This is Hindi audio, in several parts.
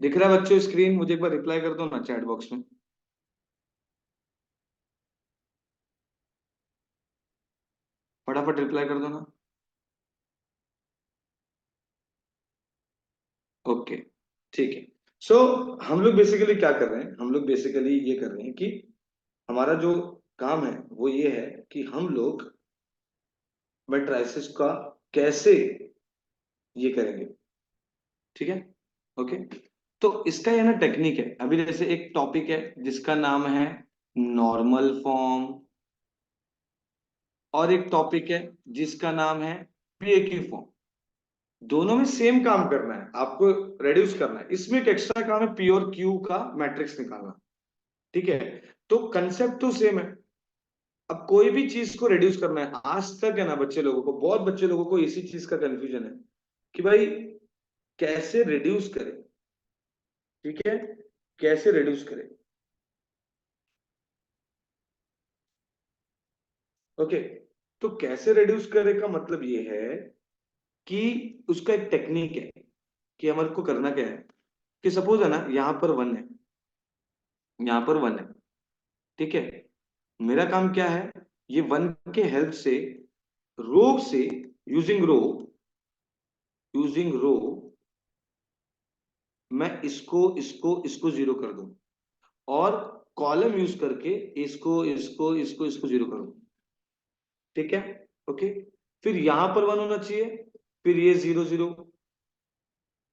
दिख रहा है बच्चों स्क्रीन? मुझे एक बार रिप्लाई कर दो ना चैट बॉक्स में। फटाफट रिप्लाई कर दो ना। ओके, ठीक है। सो हम लोग बेसिकली क्या कर रहे हैं, हम लोग बेसिकली ये कर रहे हैं कि हमारा जो काम है वो ये है कि हम लोग मैट्राइसेस का कैसे ये करेंगे। ठीक है, ओके। तो इसका ये ना टेक्निक है। अभी जैसे एक टॉपिक है जिसका नाम है नॉर्मल फॉर्म, और एक टॉपिक है जिसका नाम है पीए फॉर्म। दोनों में सेम काम करना है आपको, रेड्यूस करना है। इसमें एक एक्स्ट्रा काम है पी और क्यू का मैट्रिक्स निकालना। ठीक है, तो कंसेप्ट तो सेम है। अब कोई भी चीज को रिड्यूस करना है, आज तक है ना बच्चे लोगों को, बहुत बच्चे लोगों को इसी चीज का कंफ्यूजन है कि भाई कैसे रिड्यूस करें। ठीक है, कैसे रिड्यूस करें। ओके, तो कैसे रिड्यूस करें का मतलब ये है कि उसका एक टेक्निक है कि हमारे को करना क्या है। कि सपोज है ना, यहां पर वन है, यहां पर वन है। ठीक है, मेरा काम क्या है, ये वन के हेल्प से, रो से, यूजिंग रो मैं इसको जीरो कर दूं, और कॉलम यूज करके इसको जीरो कर दूं। ठीक है, ओके। फिर यहां पर वन होना चाहिए, फिर ये जीरो जीरो,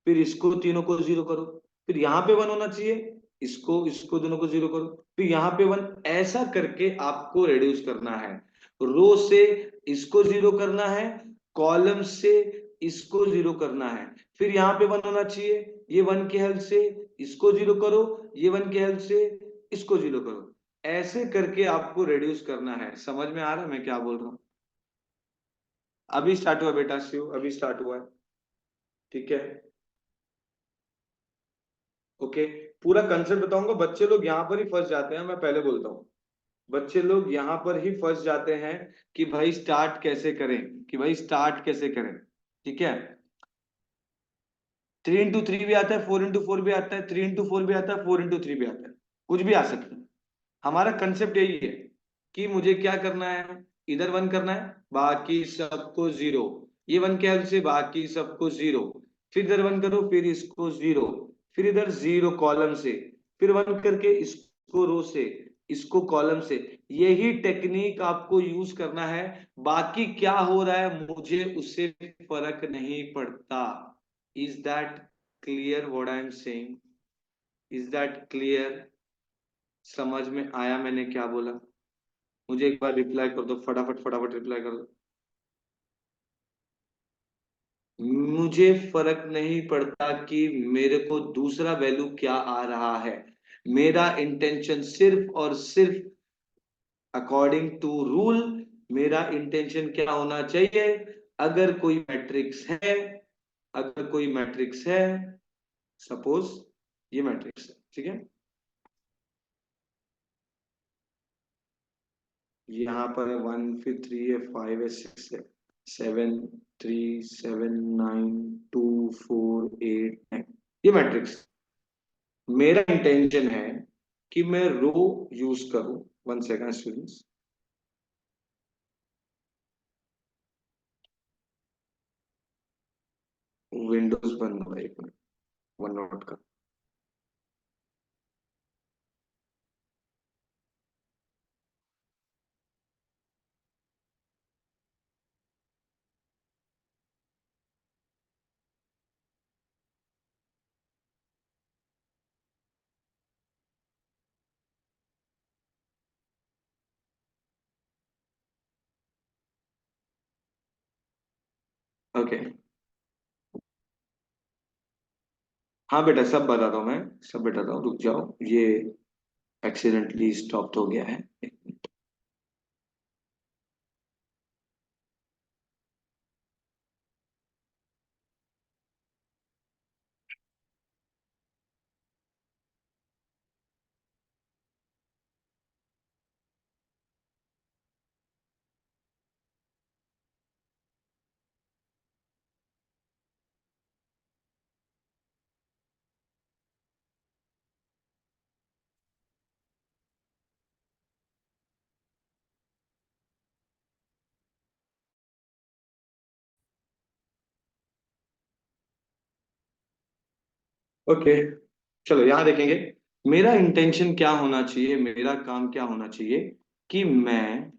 फिर इसको तीनों को जीरो करो। फिर यहां पे वन होना चाहिए, इसको इसको दोनों को जीरो करो, फिर यहां पे वन। ऐसा करके आपको रिड्यूस करना है। रो से इसको जीरो करना है, कॉलम से इसको जीरो करना है। फिर यहां पे वन होना चाहिए, ये वन की हेल्प से इसको जीरो करो, ये वन की हेल्प से इसको जीरो करो। ऐसे करके आपको रिड्यूस करना है। समझ में आ रहा है मैं क्या बोल रहा हूं? अभी स्टार्ट हुआ बेटा, शिव, अभी स्टार्ट हुआ है। ठीक है, ओके। पूरा कंसेप्ट बताऊंगा, बच्चे लोग यहां पर ही फंस जाते हैं, मैं पहले बोलता हूँ। बच्चे लोग यहां पर ही फंस जाते हैं कि भाई स्टार्ट कैसे करें, कि भाई स्टार्ट कैसे करें। ठीक है, 3 into 3 भी आता है, 4 into 4 भी आता है, 3 into 4 भी आता है, 4 into 3 भी आता है। कुछ भी आ सकता है। हमारा कंसेप्ट यही है कि मुझे क्या करना है, इधर वन करना है, बाकी सबको जीरो। ये वन के हेल्प से बाकी सबको जीरो। फिर इधर वन करो, फिर इसको जीरो, फिर इधर जीरो कॉलम से, फिर वन करके इसको रो से, इसको कॉलम से। यही टेक्निक आपको यूज करना है। बाकी क्या हो रहा है मुझे उससे फर्क नहीं पड़ता। Is that clear what I am saying? Is that clear? समझ में आया मैंने क्या बोला? मुझे एक बार रिप्लाई कर दो, फटाफट फटाफट रिप्लाई कर दो। मुझे फर्क नहीं पड़ता कि मेरे को दूसरा वैल्यू क्या आ रहा है। मेरा इंटेंशन सिर्फ और सिर्फ अकॉर्डिंग टू रूल, मेरा इंटेंशन क्या होना चाहिए। अगर कोई मैट्रिक्स है, अगर कोई मैट्रिक्स है, सपोज ये मैट्रिक्स है, ठीक है। यहाँ पर है वन, फिर थ्री है, फाइव है, सिक्स है, seven, three, seven, nine, two, four, eight, nine, ये मैट्रिक्स। मेरा इंटेंशन है कि मैं रो यूज करूं। वन सेकंड स्टूडेंट्स, विंडोज बंद हुआ, एक मिनट, वन नोट का। ओके, हाँ बेटा सब बताता हूँ मैं, सब बताता हूँ, रुक जाओ। ये एक्सीडेंटली स्टॉप हो गया है। ओके, चलो यहां देखेंगे। मेरा इंटेंशन क्या होना चाहिए, मेरा काम क्या होना चाहिए कि मैं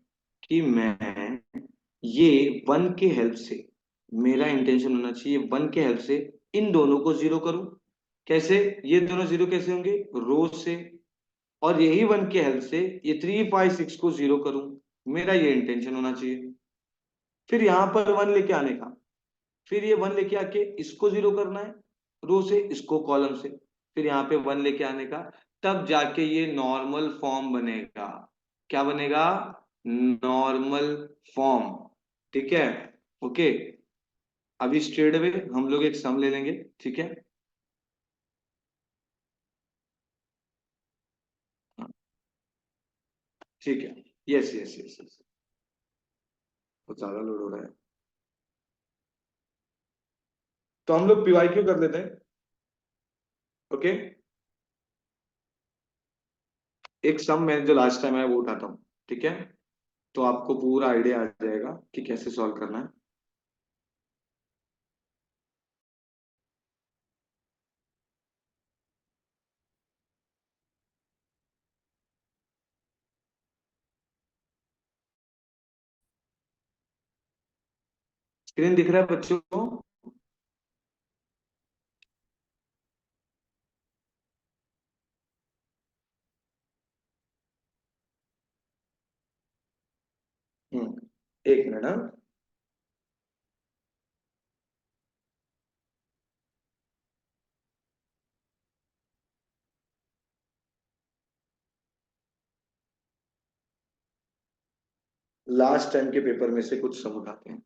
ये वन के हेल्प से, मेरा इंटेंशन होना चाहिए वन के हेल्प से इन दोनों को जीरो करूं। कैसे? ये दोनों जीरो कैसे होंगे? रो से। और यही वन के हेल्प से ये 3 5 6 को जीरो करूं। मेरा ये इंटेंशन होना चाहिए। फिर यहां पर वन लेके आने का, फिर ये वन लेके आके इसको जीरो करना है रो से, इसको कॉलम से, फिर यहाँ पे वन लेके आने का, तब जाके ये नॉर्मल फॉर्म बनेगा। क्या बनेगा? Normal form. ठीक है, ओके। अभी स्ट्रेट अवे हम लोग एक सम ले लेंगे, ठीक है। हाँ, ठीक है। यस यस यस यस, बहुत ज्यादा लोड हो रहा है। तो हम लोग पीवाई क्यू कर लेते हैं। ओके, एक सम मैं जो लास्ट टाइम है वो उठाता हूँ, ठीक है। तो आपको पूरा आइडिया आ जाएगा कि कैसे सॉल्व करना है। स्क्रीन दिख रहा है बच्चों को? एक मिनट, हाँ। लास्ट टाइम के पेपर में से कुछ सम उठाते हैं।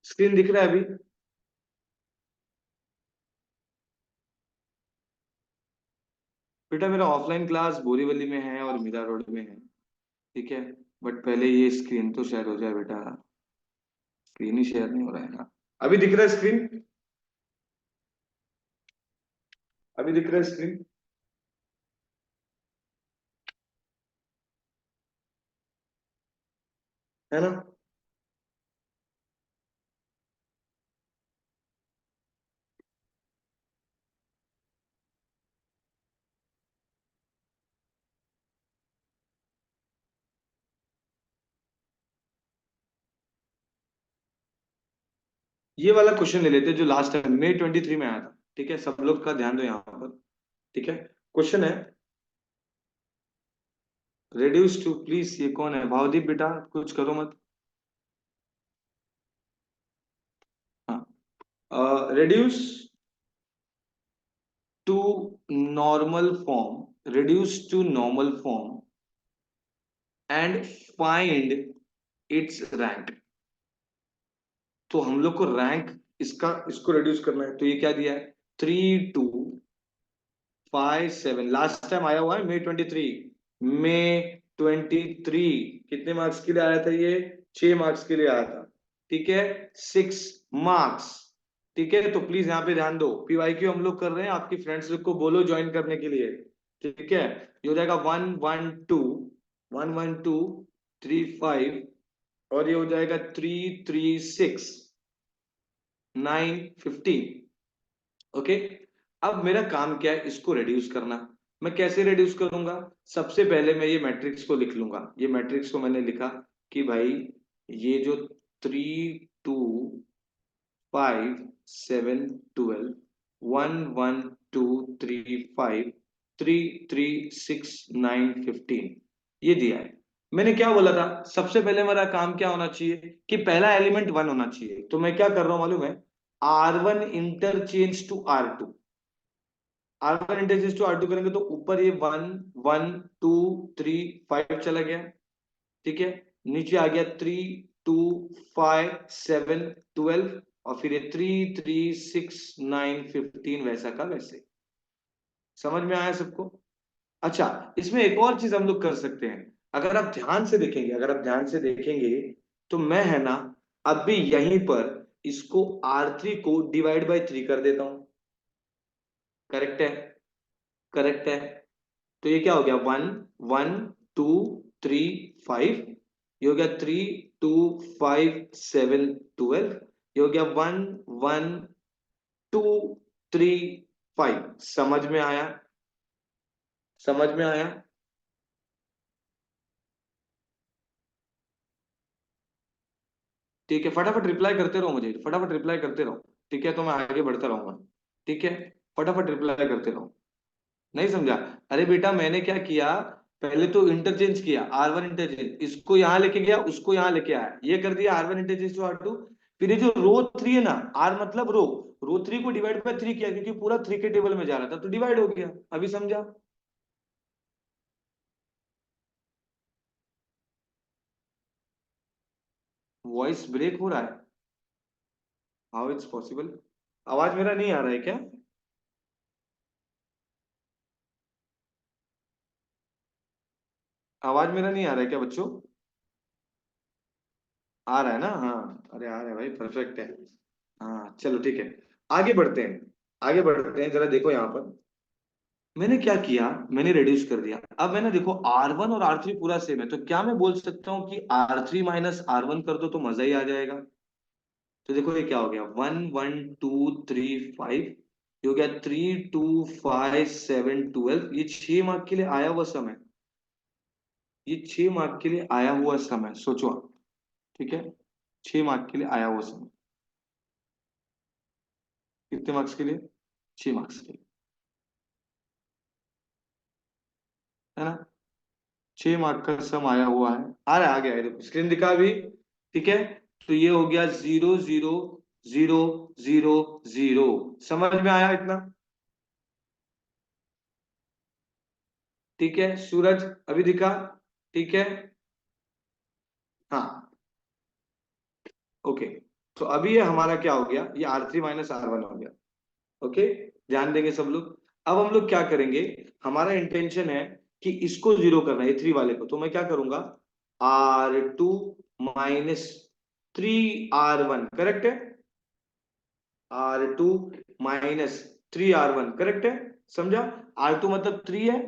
स्क्रीन दिख रहा है अभी? बेटा मेरा ऑफलाइन क्लास बोरीवली में है और मीरा रोड में है, ठीक है। बट पहले ये स्क्रीन तो शेयर हो जाए बेटा। स्क्रीन ही शेयर नहीं हो रहा है ना। अभी दिख रहा है स्क्रीन? अभी दिख रहा है स्क्रीन? है ना? ये वाला क्वेश्चन ले लेते हैं जो लास्ट टाइम मई 23 में आया था, ठीक है। सब लोग का ध्यान दो यहाँ पर, ठीक है। क्वेश्चन है, रेड्यूस टू, प्लीज ये कौन है? भावदीप बेटा कुछ करो मत। हाँ, reduce to normal form, reduce to normal form and find its rank। तो हम लोग को रैंक इसका, इसको रिड्यूस करना है। तो ये क्या दिया है? 3 2 5 7, लास्ट टाइम आया हुआ है मई 23। मई 23 कितने मार्क्स के लिए आया था ये? 6 मार्क्स के लिए आया था, ठीक है। 6 मार्क्स, ठीक है। तो प्लीज यहाँ पे ध्यान दो, पीवाईक्यू हम लोग कर रहे हैं, आपकी फ्रेंड्स लोग को बोलो ज्वाइन करने के लिए, ठीक है। ये हो जाएगा 1 1 2 1 1 2 3 5, और ये हो जाएगा 3 3 6 9 15। ओके। अब मेरा काम क्या है? इसको रिड्यूस करना। मैं कैसे रिड्यूस करूंगा? सबसे पहले मैं ये मैट्रिक्स को लिख लूंगा। ये मैट्रिक्स को मैंने लिखा कि भाई ये जो 3 2 5 7 12 1 1 2 3 5 3 3 6 9 15 ये दिया है। मैंने क्या बोला था? सबसे पहले मेरा काम क्या होना चाहिए कि पहला एलिमेंट वन होना चाहिए। तो मैं क्या कर रहा हूं मालूम है? R1 interchange to R2। R1 interchange to R2 करेंगे तो ऊपर ये 1 1 2 3 5 चला गया, ठीक है। नीचे आ गया 3 2 5 7 12 और फिर ये 3 3 6 9 15 वैसा का वैसे। समझ में आया सबको? अच्छा, इसमें एक और चीज हम लोग कर सकते हैं। अगर आप ध्यान से देखेंगे तो मैं है ना अभी यहीं पर इसको R3 को डिवाइड बाय 3 कर देता हूं। करेक्ट है? करेक्ट है। तो ये क्या हो गया, 1 1 2 3 5। ये हो गया 3 2 5 7 12। ये हो गया 1 1 2 3 5। समझ में आया? समझ में आया? ठीक है, फटाफट रिप्लाई करते रहो, मुझे फटाफट रिप्लाई करते रहो। ठीक है, तो मैं आगे बढ़ता रहूंगा। ठीक है, फटाफट रिप्लाई करते रहो। नहीं समझा? अरे बेटा, मैंने क्या किया, पहले तो इंटरचेंज किया, R1 इंटरचेंज, इसको यहां लेके गया, उसको यहां लेके आया, ये कर दिया R1 इंटरचेंज टू R2। फिर ये जो रो 3 है ना, R मतलब रो 3 को डिवाइड बाय 3 किया, क्योंकि पूरा 3 के टेबल में जा रहा था, तो डिवाइड हो गया। अभी समझा? वॉइस ब्रेक हो रहा है? How it's possible? आवाज मेरा नहीं आ रहा है क्या? आवाज मेरा नहीं आ रहा है क्या बच्चों? आ रहा है ना? हाँ, अरे आ रहा है भाई, परफेक्ट है। हाँ चलो ठीक है, आगे बढ़ते हैं। आगे बढ़ते हैं, जरा देखो यहाँ पर मैंने क्या किया, मैंने रिड्यूस कर दिया। अब मैंने देखो R1 और R3 पूरा सेम है, तो क्या मैं बोल सकता हूँ कि R3 माइनस R1 कर दो तो मजा ही आ जाएगा। तो देखो ये क्या हो गया, 1 1 2 3 5। ये हो गया 3 2 5 7 12। ये 6 मार्क के लिए आया हुआ समय, ये 6 मार्क के लिए आया हुआ समय, सोचो आप। ठीक है, 6 मार्क के लिए आया हुआ समय। कितने मार्क्स के लिए? 6 मार्क्स के लिए, है ना? 6 मार्क का सम आया हुआ है, आ रहा है, आ गया है, देखो स्क्रीन दिखा अभी। ठीक है, तो ये हो गया 0 0 0 0 0। समझ में आया इतना? ठीक है सूरज, अभी दिखा? ठीक है। हाँ, ओके। तो अभी ये हमारा क्या हो गया, ये R3 माइनस R1 हो गया। ओके, ध्यान देंगे सब लोग। अब हम लोग क्या करेंगे, हमारा इंटेंशन है कि इसको जीरो करना है, 3 वाले को। तो मैं क्या करूंगा, R2 माइनस 3 R1, करेक्ट है? R2 माइनस 3 R1, करेक्ट है? समझा? R2 मतलब 3 है,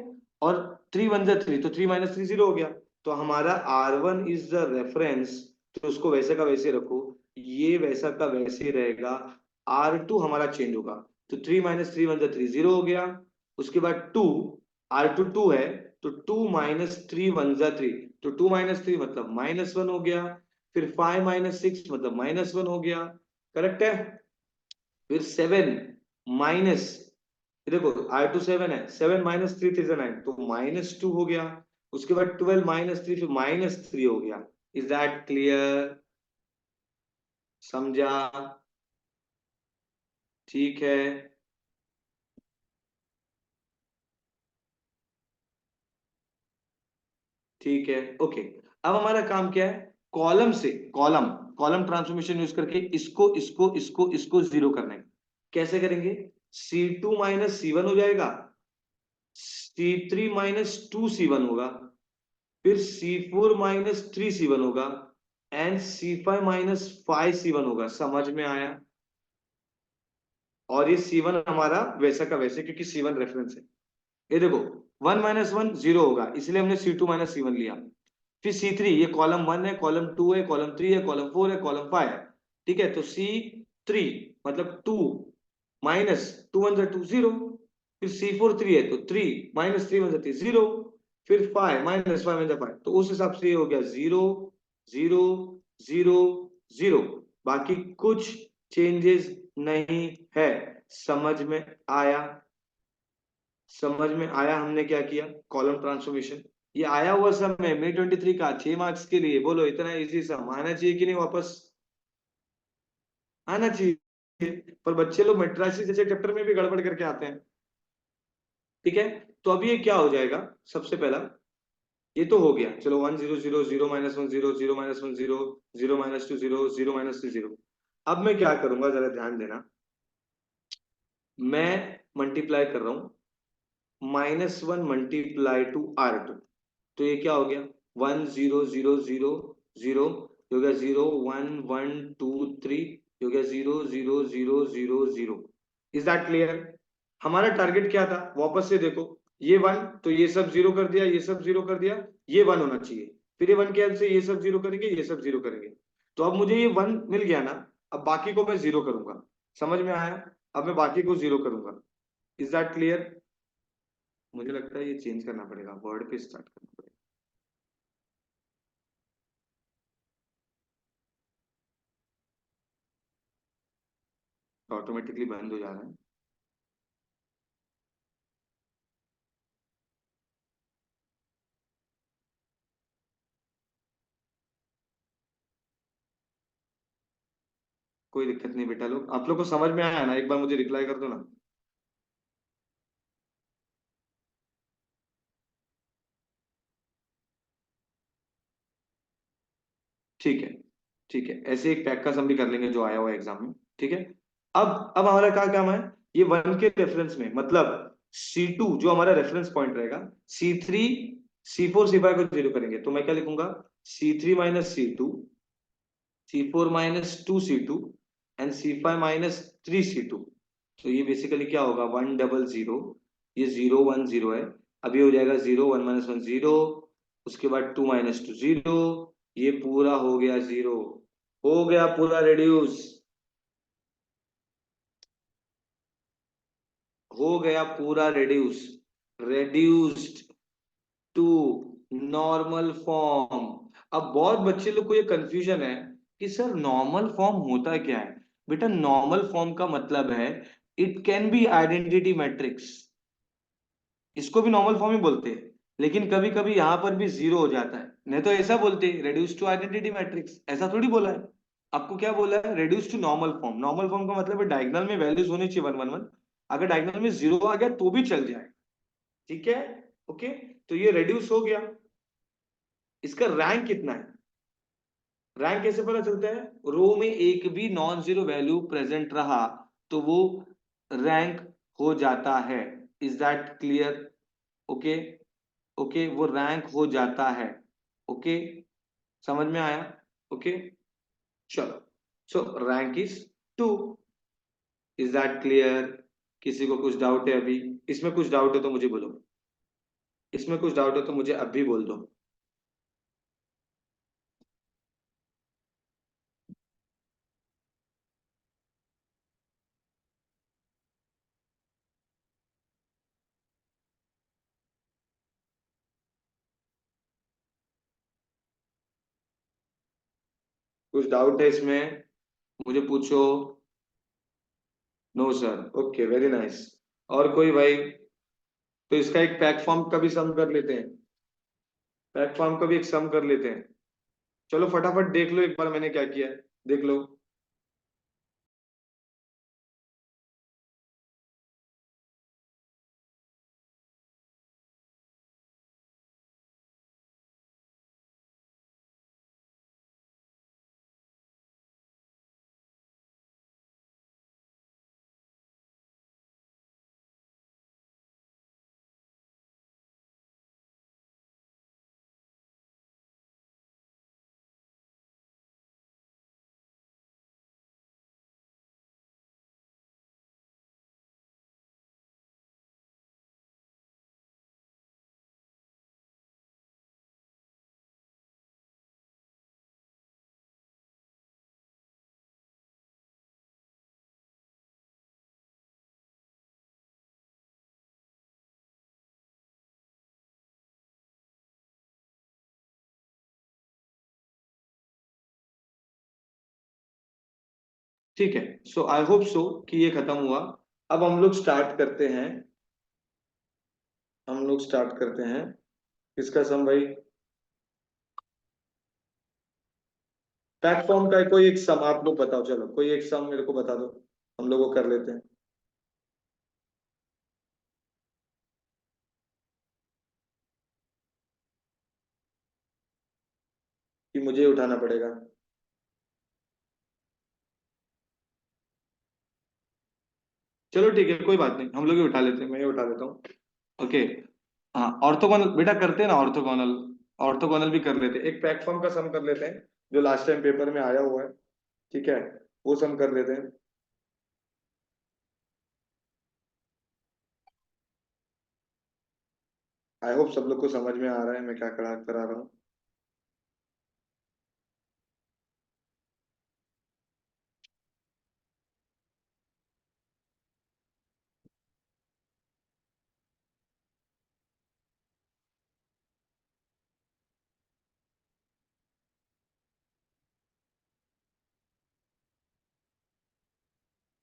और 3 1 3, तो 3 - 3 0 हो गया। तो हमारा R1 इज द रेफरेंस, तो उसको वैसे का वैसे रखो, ये वैसा का वैसे ही रहेगा। R2 हमारा चेंज होगा, तो 3 - 3 1 3 0 हो गया। उसके बाद टू, R2 2 है, तो 2 - 3 1 3, तो 2 - 3 मतलब -1 हो गया। फिर 5 - 6 मतलब -1 हो गया, करेक्ट है? फिर 7 माइनस, देखो R2 7 है, 7 - 3 3 9, तो -2 हो गया। उसके बाद 12 - 3, फिर -3 हो गया। Is that clear? समझा? ठीक है। ठीक है, ओके। अब हमारा काम क्या है, कॉलम से कॉलम, कॉलम ट्रांसफॉर्मेशन यूज करके इसको जीरो करना है। कैसे करेंगे, C2 - C1 हो जाएगा, C3 - 2C1 होगा, फिर C4 - 3C1 होगा, एंड C5 - 5C1 होगा। समझ में आया? और ये C1 हमारा वैसा का वैसे, क्योंकि C1 रेफरेंस है। ये देखो, 1 - 1 0 होगा, इसलिए हमने C2 - C1 लिया। फिर C3, ये कॉलम 1 है, कॉलम 2 है, कॉलम 3 है, कॉलम 4 है, कॉलम 5 है। ठीक है, तो C3 मतलब 2 - 2 1 2 0। फिर C4 3 है, तो 3 - 3 1 3 0। फिर 5 - 5 1 5, तो उस हिसाब से ये हो गया 0 0 0 0। बाकी कुछ चेंजेस नहीं है। समझ में आया? समझ में आया हमने क्या किया, कॉलम ट्रांसफॉर्मेशन। ये आया हुआ सम है May 23 का, 6 मार्क्स के लिए। बोलो, इतना इजी सम आना चाहिए कि नहीं वापस? आना चाहिए। पर बच्चे लोग मेट्राइसिस जैसे चैप्टर में भी गड़बड़ करके आते हैं। ठीक है, तो अब ये क्या हो जाएगा, सबसे पहला ये तो हो गया, चलो 1 0 0 0 -1 0 0 -1 0 0 -2 0 0 -3 0। अब मैं क्या करूंगा जरा ध्यान देना, मैं मल्टीप्लाई कर रहा हूं -1 मल्टीप्लाई टू R2, तो ये क्या हो गया 1 0 0 0 0, हो गया 0 1 1 2 3, हो गया 0 0 0 0 0। Is that clear? हमारा टारगेट क्या था, वापस से देखो, ये 1 तो ये सब जीरो कर दिया, ये सब जीरो कर दिया, ये 1 होना चाहिए, फिर ये 1 के हेल्प से ये सब जीरो करेंगे, ये सब जीरो करेंगे। तो अब मुझे ये 1 मिल गया ना, अब बाकी को मैं जीरो करूंगा। समझ में आया? अब मैं बाकी को जीरो करूंगा। Is that clear? मुझे लगता है ये चेंज करना पड़ेगा, वर्ड पे स्टार्ट करना पड़ेगा। ऑटोमेटिकली बंद हो जा रहा है। कोई दिक्कत नहीं बेटा, लोग आप लोग को समझ में आया ना? एक बार मुझे रिप्लाई कर दो ना। ठीक है, ठीक है, ऐसे एक पैक का सम भी कर लेंगे जो आया हुआ एग्जाम में। ठीक है। अब हमारा क्या काम है, ये 1 के रेफरेंस में, मतलब C2 जो हमारा रेफरेंस पॉइंट रहेगा, C3 C4 C5 को जीरो करेंगे, तो मैं क्या लिखूंगा, C3 -C2, C4 -2C2 and C5 -3C2। तो ये बेसिकली क्या होगा, 1 0 0, ये 0 1 0 है। अभी हो जाएगा 0 1 -1 0, उसके बाद 2 -2 0, ये पूरा हो गया 0, हो गया पूरा रेड्यूस, हो गया पूरा reduce, reduced to normal form. अब बहुत बच्चे लोग को ये कंफ्यूजन है कि सर नॉर्मल फॉर्म होता क्या है। बेटा नॉर्मल फॉर्म का मतलब है it can be identity matrix, इसको भी नॉर्मल फॉर्म ही बोलते हैं, लेकिन कभी कभी यहां पर भी जीरो हो जाता है, नहीं तो ऐसा बोलते हैं रेड्यूस टू आइडेंटिटी मैट्रिक्स, ऐसा थोड़ी बोला है। आपको क्या बोला है, reduce to normal form. Normal form का मतलब है डायगोनल में वैल्यूज होनी चाहिए 1 1 1, अगर डायगोनल में जीरो आ गया तो भी चल जाएगा। ठीक है, ओके। तो ये रेड्यूस हो गया, इसका रैंक कितना है, रैंक कैसे पता चलता है, रो में एक भी नॉन जीरो वैल्यू प्रेजेंट रहा तो वो रैंक हो जाता है। Is that clear? Okay, okay, वो रैंक हो जाता है। ओके, समझ में आया? ओके, चलो, सो rank is 2। Is that clear? किसी को कुछ डाउट है अभी? इसमें कुछ डाउट है तो मुझे बोलो, इसमें कुछ डाउट है तो मुझे अब भी बोल दो। कुछ डाउट है इसमें, मुझे पूछो। No sir, okay, very nice. और कोई भाई? तो इसका एक पैक फॉर्म का भी सम कर लेते हैं, पैक फॉर्म का भी एक सम कर लेते हैं। चलो फटाफट देख लो एक बार मैंने क्या किया है, देख लो। ठीक है, सो आई होप सो कि ये खत्म हुआ। अब हम लोग स्टार्ट करते हैं, हम लोग स्टार्ट करते हैं किसका सम भाई, पैक फॉर्म का कोई एक सम आप लोग बताओ, चलो कोई एक सम मेरे को बता दो, हम लोग वो कर लेते हैं। मुझे उठाना पड़ेगा? चलो ठीक है, कोई बात नहीं, हम लोग ही उठा लेते हैं, मैं ही उठा लेता हूँ। ओके। हाँ, ऑर्थोगोनल बेटा करते हैं ना, ऑर्थोगोनल। ऑर्थोगोनल भी कर लेते हैं, एक पैक फॉर्म का सम कर लेते हैं, जो लास्ट टाइम पेपर में आया हुआ है। ठीक है, वो सम कर लेते हैं। आई होप सब लोग को समझ में आ रहा है मैं क्या करा करा रहा हूँ।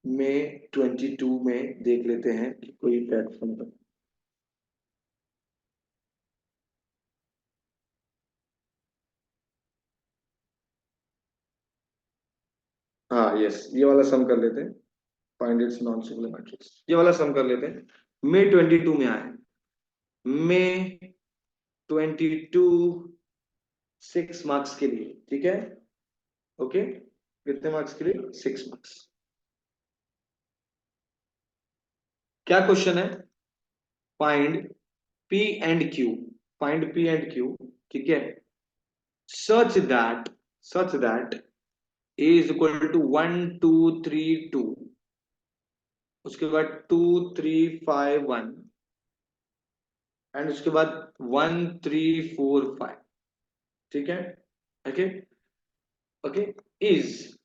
में 22 में देख लेते हैं कि कोई प्लेटफॉर्म पर। हाँ यस, ये वाला सम कर लेते हैं। Find its non singular matrix, ये वाला सम कर लेते हैं। मे 22 में आए, मे 22 6 मार्क्स के लिए, ठीक है। ओके, कितने मार्क्स के लिए? 6 मार्क्स। क्या क्वेश्चन है? Find P and Q, find P and Q, ठीक है। Such that, such that A is equal to 1 2 3 2, उसके बाद 2 3 5 1, एंड उसके बाद 1 3 4 5, ठीक है। Okay, okay, is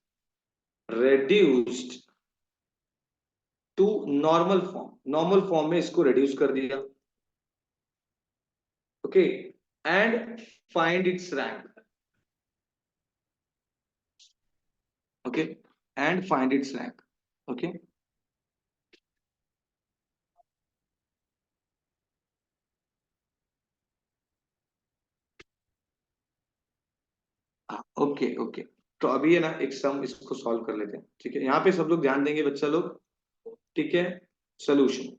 reduced to normal form, normal form में इसको reduce कर दिया। Okay, and find its rank. Okay, and find its rank. Okay, okay, okay. तो अभी है ना, एक सम इसको सॉल्व कर लेते हैं, ठीक है। यहाँ पे सब लोग ध्यान देंगे बच्चा लोग, ठीक है। सोल्यूशन।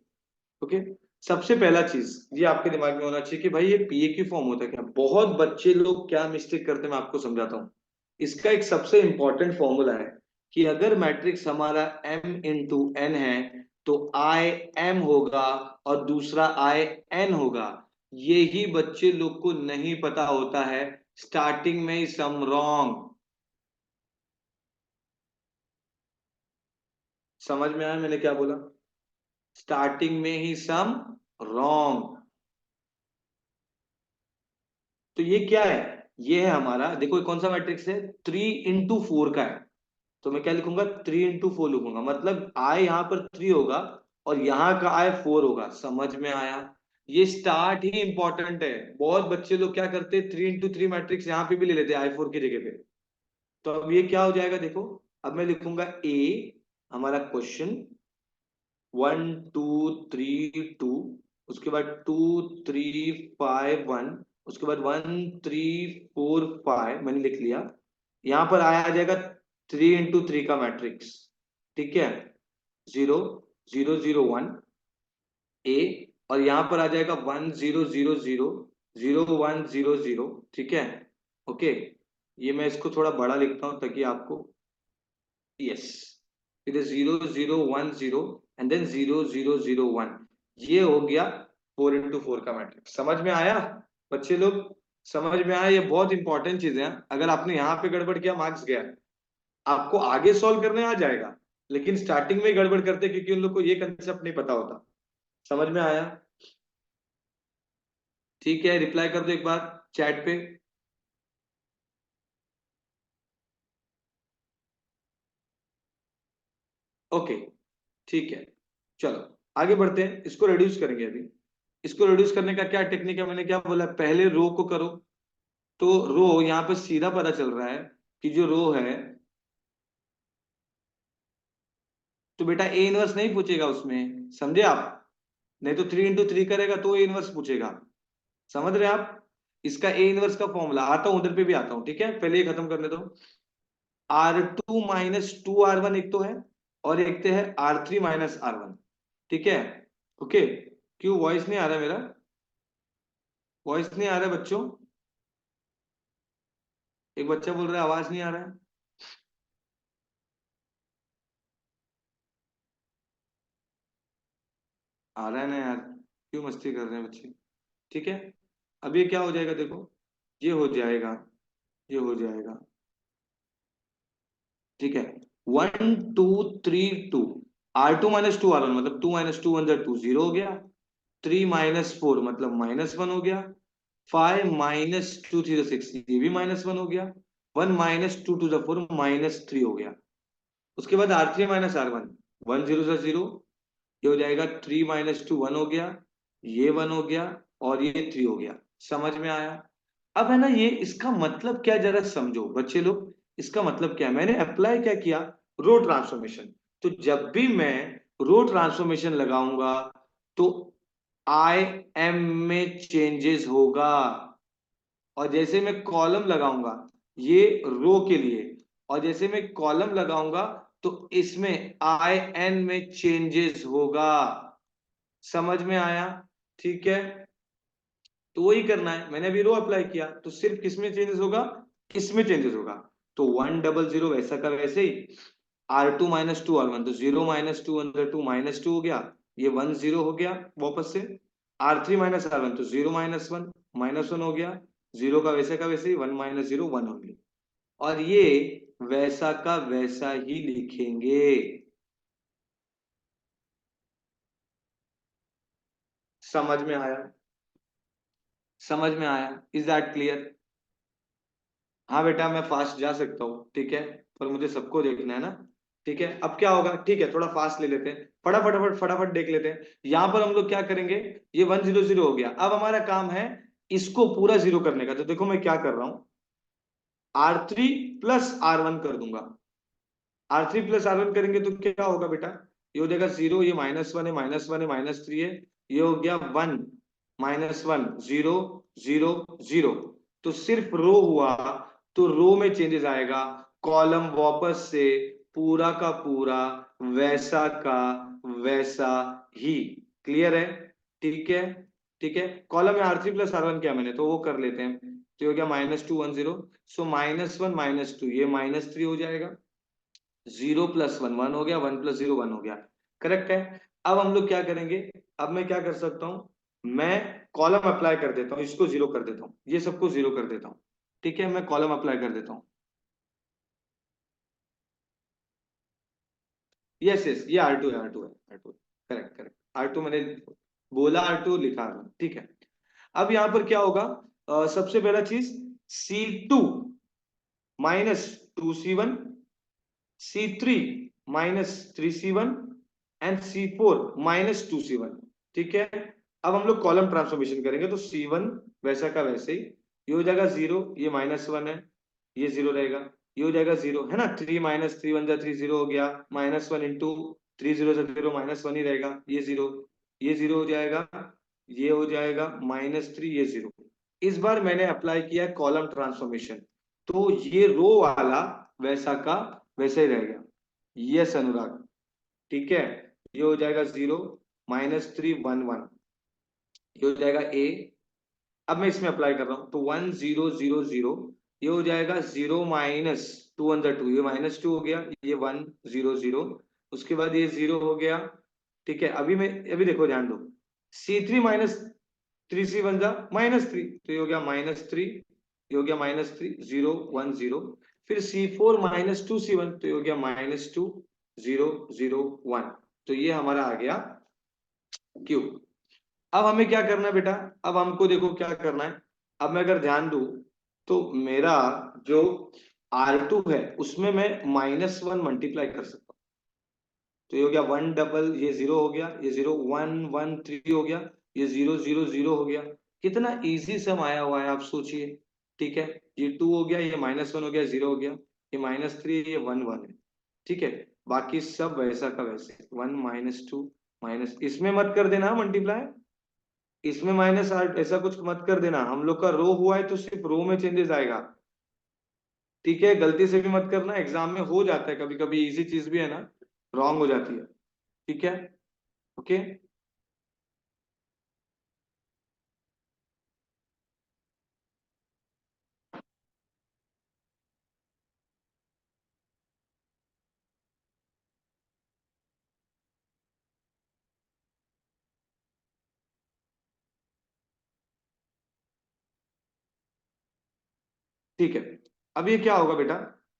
ओके, सबसे पहला चीज ये आपके दिमाग में होना चाहिए कि भाई ये पीए की फॉर्म होता है क्या। बहुत बच्चे लोग क्या मिस्टेक करते हैं, मैं आपको समझाता हूँ। इसका एक सबसे इंपॉर्टेंट फॉर्मूला है कि अगर मैट्रिक्स हमारा m इंटू एन है, तो आई एम होगा और दूसरा आई एन होगा। यही बच्चे लोग को नहीं पता होता है, स्टार्टिंग में ही सम रॉन्ग। समझ में आया मैंने क्या बोला? स्टार्टिंग में ही सम रॉन्ग। तो ये क्या है? ये है हमारा, देखो ये कौन सा मैट्रिक्स है, 3 इंटू 4 का है। तो मैं क्या लिखूंगा? 3 इंटू 4 लिखूंगा, मतलब आई यहाँ पर 3 होगा और यहाँ का आई 4 होगा। समझ में आया? ये स्टार्ट ही इंपॉर्टेंट है। बहुत बच्चे लोग क्या करते हैं, 3 इंटू 3 मैट्रिक्स यहाँ पे भी ले लेते हैं आई 4 की जगह पे। तो अब ये क्या हो जाएगा देखो, अब मैं लिखूंगा ए, हमारा क्वेश्चन 1 2 3 2, उसके बाद 2 3 5 1, उसके बाद 1 3 4 5 मैंने लिख लिया। यहां पर आया आ जाएगा 3 इंटू 3 का मैट्रिक्स, ठीक है। 0 0 0 1 ए, और यहां पर आ जाएगा 1 0 0 0 0 1 0 0, ठीक है। ओके, ये मैं इसको थोड़ा बड़ा लिखता हूं ताकि आपको, yes, it is 0 0 1 0 and then 0 0 0 1। ये हो गया 4 इंटू 4 का मैट्रिक्स। समझ में आया बच्चे लोग? समझ में आया? ये बहुत इंपॉर्टेंट चीज है। अगर आपने यहाँ पे गड़बड़ किया, मार्क्स गया। आपको आगे सॉल्व करने आ जाएगा, लेकिन स्टार्टिंग में गड़बड़ करते क्योंकि उन लोग को ये कंसेप्ट नहीं पता होता। समझ में आया? ठीक है, रिप्लाई कर दो एक बार चैट पे। ओके, ठीक है, चलो आगे बढ़ते हैं, इसको रिड्यूस करेंगे अभी। इसको रिड्यूस करने का क्या टेक्निक है, मैंने क्या बोला, पहले रो को करो। तो रो यहाँ पे सीधा पता चल रहा है कि जो रो है, तो बेटा ए इनवर्स नहीं पूछेगा उसमें, समझे आप? नहीं तो 3 इंटू 3 करेगा तो ए इनवर्स पूछेगा। समझ रहे हैं आप? इसका ए इनवर्स का फॉर्मूला, आता हूं उधर पे भी आता हूं, ठीक है, पहले ये खत्म करने दो। R2 - 2 R1 एक तो है, और एक तो है R3 - R1, ठीक है। ओके, क्यों वॉइस नहीं आ रहा मेरा? वॉइस नहीं आ रहा है बच्चों? एक बच्चा बोल रहा है आवाज नहीं आ रहा है। आ रहा है ना यार, क्यों मस्ती कर रहे हैं बच्चे। ठीक है, अब ये क्या हो जाएगा देखो, ये हो जाएगा, ये हो जाएगा। ठीक है, 1 2 3 2, R2 - 2 R1 मतलब 2 - 2 1 2 0 हो गया। 3 - 4 मतलब -1 हो गया। 5 - 2 3 6 ये भी -1 हो गया। 1 - 2 2 4 -3 हो गया। उसके बाद R3 - R1, 1 0 0, ये हो जाएगा। 3 - 2 1 हो गया, ये 1 हो गया, और ये 3 हो गया। समझ में आया। अब है ना, ये इसका मतलब क्या जरा समझो बच्चे लोग, इसका मतलब क्या है। मैंने अप्लाई क्या किया, रो ट्रांसफॉर्मेशन। तो जब भी मैं रो ट्रांसफॉर्मेशन लगाऊंगा तो आई एम में चेंजेस होगा। और जैसे मैं कॉलम लगाऊंगा ये रो के लिए, और जैसे मैं कॉलम लगाऊंगा तो इसमें आई एन में चेंजेस होगा। समझ में आया। ठीक है, तो वही करना है। मैंने अभी रो अप्लाई किया तो सिर्फ किसमें चेंजेस होगा, इसमें चेंजेस होगा। तो 1 0 0 वैसा का वैसे ही। R2 - 2 R1 तो 0 - 2 1 2 -2 हो गया, ये 1 0 हो गया वापस से। R3 - R1 तो 0 - 1 -1 हो गया, जीरो का वैसे ही। 1 - 0 1 हो गया, और ये वैसा का वैसा ही लिखेंगे। समझ में आया, समझ में आया, इज दैट क्लियर। हाँ बेटा, मैं फास्ट जा सकता हूँ, ठीक है, पर मुझे सबको देखना है ना। ठीक है, अब क्या होगा, ठीक है, थोड़ा फास्ट ले लेते हैं, फटाफट फटाफट देख लेते हैं। यहां पर हम लोग क्या करेंगे, ये 1 0 0 हो गया। अब हमारा काम है इसको पूरा जीरो करने का। तो देखो मैं क्या कर रहा हूं, R3 + R1 कर दूंगा। R3 + R1 करेंगे तो क्या होगा बेटा, ये हो जाएगा 0, ये -1 है, -1 है, -3 है, ये हो गया 1 -1 0 0 0। तो सिर्फ रो हुआ, तो रो में चेंजेस आएगा। कॉलम वापस से पूरा का पूरा वैसा का वैसा ही। क्लियर है। ठीक है, ठीक है। कॉलम में R3 + R1 किया मैंने, तो वो कर लेते हैं। तो ये हो गया -2 1 0। सो -1 -2 ये -3 हो जाएगा। 0 + 1 1 हो गया, 1 + 0 1 हो गया। करेक्ट है। अब हम लोग क्या करेंगे, अब मैं क्या कर सकता हूं, मैं कॉलम अप्लाई कर देता हूं, इसको जीरो कर देता हूं, ये सबको जीरो कर देता हूं। ठीक है, मैं कॉलम अप्लाई कर देता हूं। यस यस, ये R2 है, R2 है, R2 है। करेक्ट करेक्ट, R2 मैंने बोला, R2 लिखा है। ठीक है, अब यहां पर क्या होगा, सबसे पहला चीज C2 - 2C1, C3 - 3C1 and C4 - 2C1। ठीक है, अब हम लोग कॉलम ट्रांसफॉर्मेशन करेंगे तो C1 वैसा का वैसे ही, ये हो जाएगा 0, ये -1 है, ये 0 रहेगा, ये हो जाएगा 0 है ना। 3 - 3 1 3 0 हो गया, -1 इंटू 3 0 -1 ही रहेगा, ये 0, ये 0 हो जाएगा, ये हो जाएगा -3, ये 0। इस बार मैंने अप्लाई किया कॉलम ट्रांसफॉर्मेशन, तो ये रो वाला वैसा का वैसे ही रहेगा। यस अनुराग, ठीक है। ये हो जाएगा 0 -3 1 1, ये हो जाएगा ए। अब मैं इसमें अप्लाई कर रहा हूं तो 1 0 0 0, ये हो जाएगा 0 -2 1 2, ये -2 हो गया, ये 1 0 0। उसके बाद ये 0 हो गया। ठीक है, अभी देखो ध्यान दो, C3 - 3C1 -3, तो ये हो गया -3, ये हो गया -3 0 1 0। फिर C4 -2C1, तो ये हो गया -2 0 0 1। तो ये हमारा आ गया क्यू। अब हमें क्या करना है बेटा, अब हमको देखो क्या करना है। अब मैं अगर ध्यान दूं तो मेरा जो R2 है उसमें मैं -1 मल्टीप्लाई कर सकता हूँ। तो ये हो गया 1 डबल, ये 0 हो गया, ये 0 1 1 3 हो गया, ये 0 0 0 हो गया। कितना इजी सम आया हुआ है आप सोचिए। ठीक है, ये 2 हो गया, ये -1 हो गया, 0 हो गया, ये -3, ये 1 1 है। ठीक है, बाकी सब वैसा का वैसे 1 -2 माइनस, इसमें मत कर देना मल्टीप्लाई, इसमें -8 ऐसा कुछ मत कर देना। हम लोग का रो हुआ है तो सिर्फ रो में चेंजेस आएगा। ठीक है, गलती से भी मत करना, एग्जाम में हो जाता है कभी कभी, इजी चीज भी है ना, रॉन्ग हो जाती है। ठीक है, ओके। ठीक है, अब ये क्या होगा बेटा?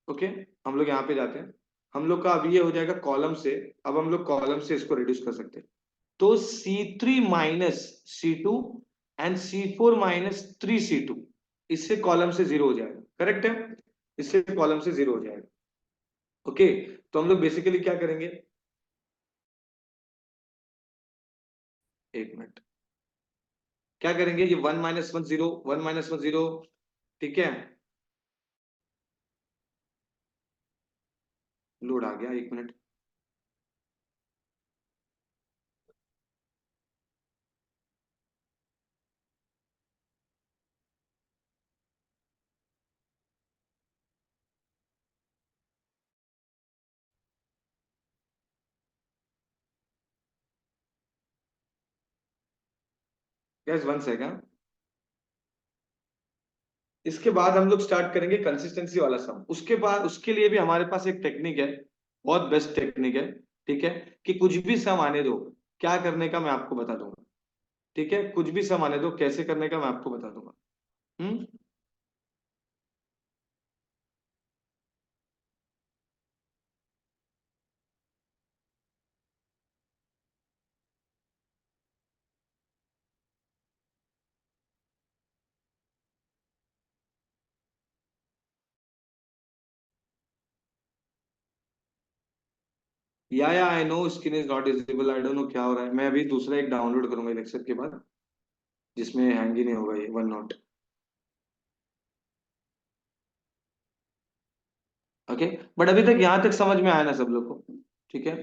ओके, हम लोग यहाँ पे जाते हैं। हम लोग का अब ये हो जाएगा कॉलम से, अब हम लोग कॉलम से इसको रिड्यूस कर सकते हैं। तो C3 minus C2 and C4 minus 3C2, इससे कॉलम से जीरो हो जाएगा, करेक्ट है? इससे कॉलम से जीरो हो जाएगा। ओके, तो हम लोग बेसिकली क्या करेंगे, एक मिनट, क्या करेंगे, ये 1 - 1 0, 1 - 1 0, ठीक है। लोड आ गया, एक मिनट। Yes, 1 second. इसके बाद हम लोग स्टार्ट करेंगे कंसिस्टेंसी वाला सम। उसके बाद उसके लिए भी हमारे पास एक टेक्निक है, बहुत बेस्ट टेक्निक है। ठीक है, कि कुछ भी सम आने दो, क्या करने का मैं आपको बता दूंगा। ठीक है, कुछ भी सम आने दो, कैसे करने का मैं आपको बता दूंगा। हम्म। या I know screen is not visible, I don't know क्या हो रहा है। मैं अभी दूसरा एक डाउनलोड करूंगा लेक्चर के बाद, जिसमें हैंग ही नहीं होगा ये वन नॉट। ओके, बट अभी तक यहाँ तक समझ में आया ना सब लोग को? ठीक है,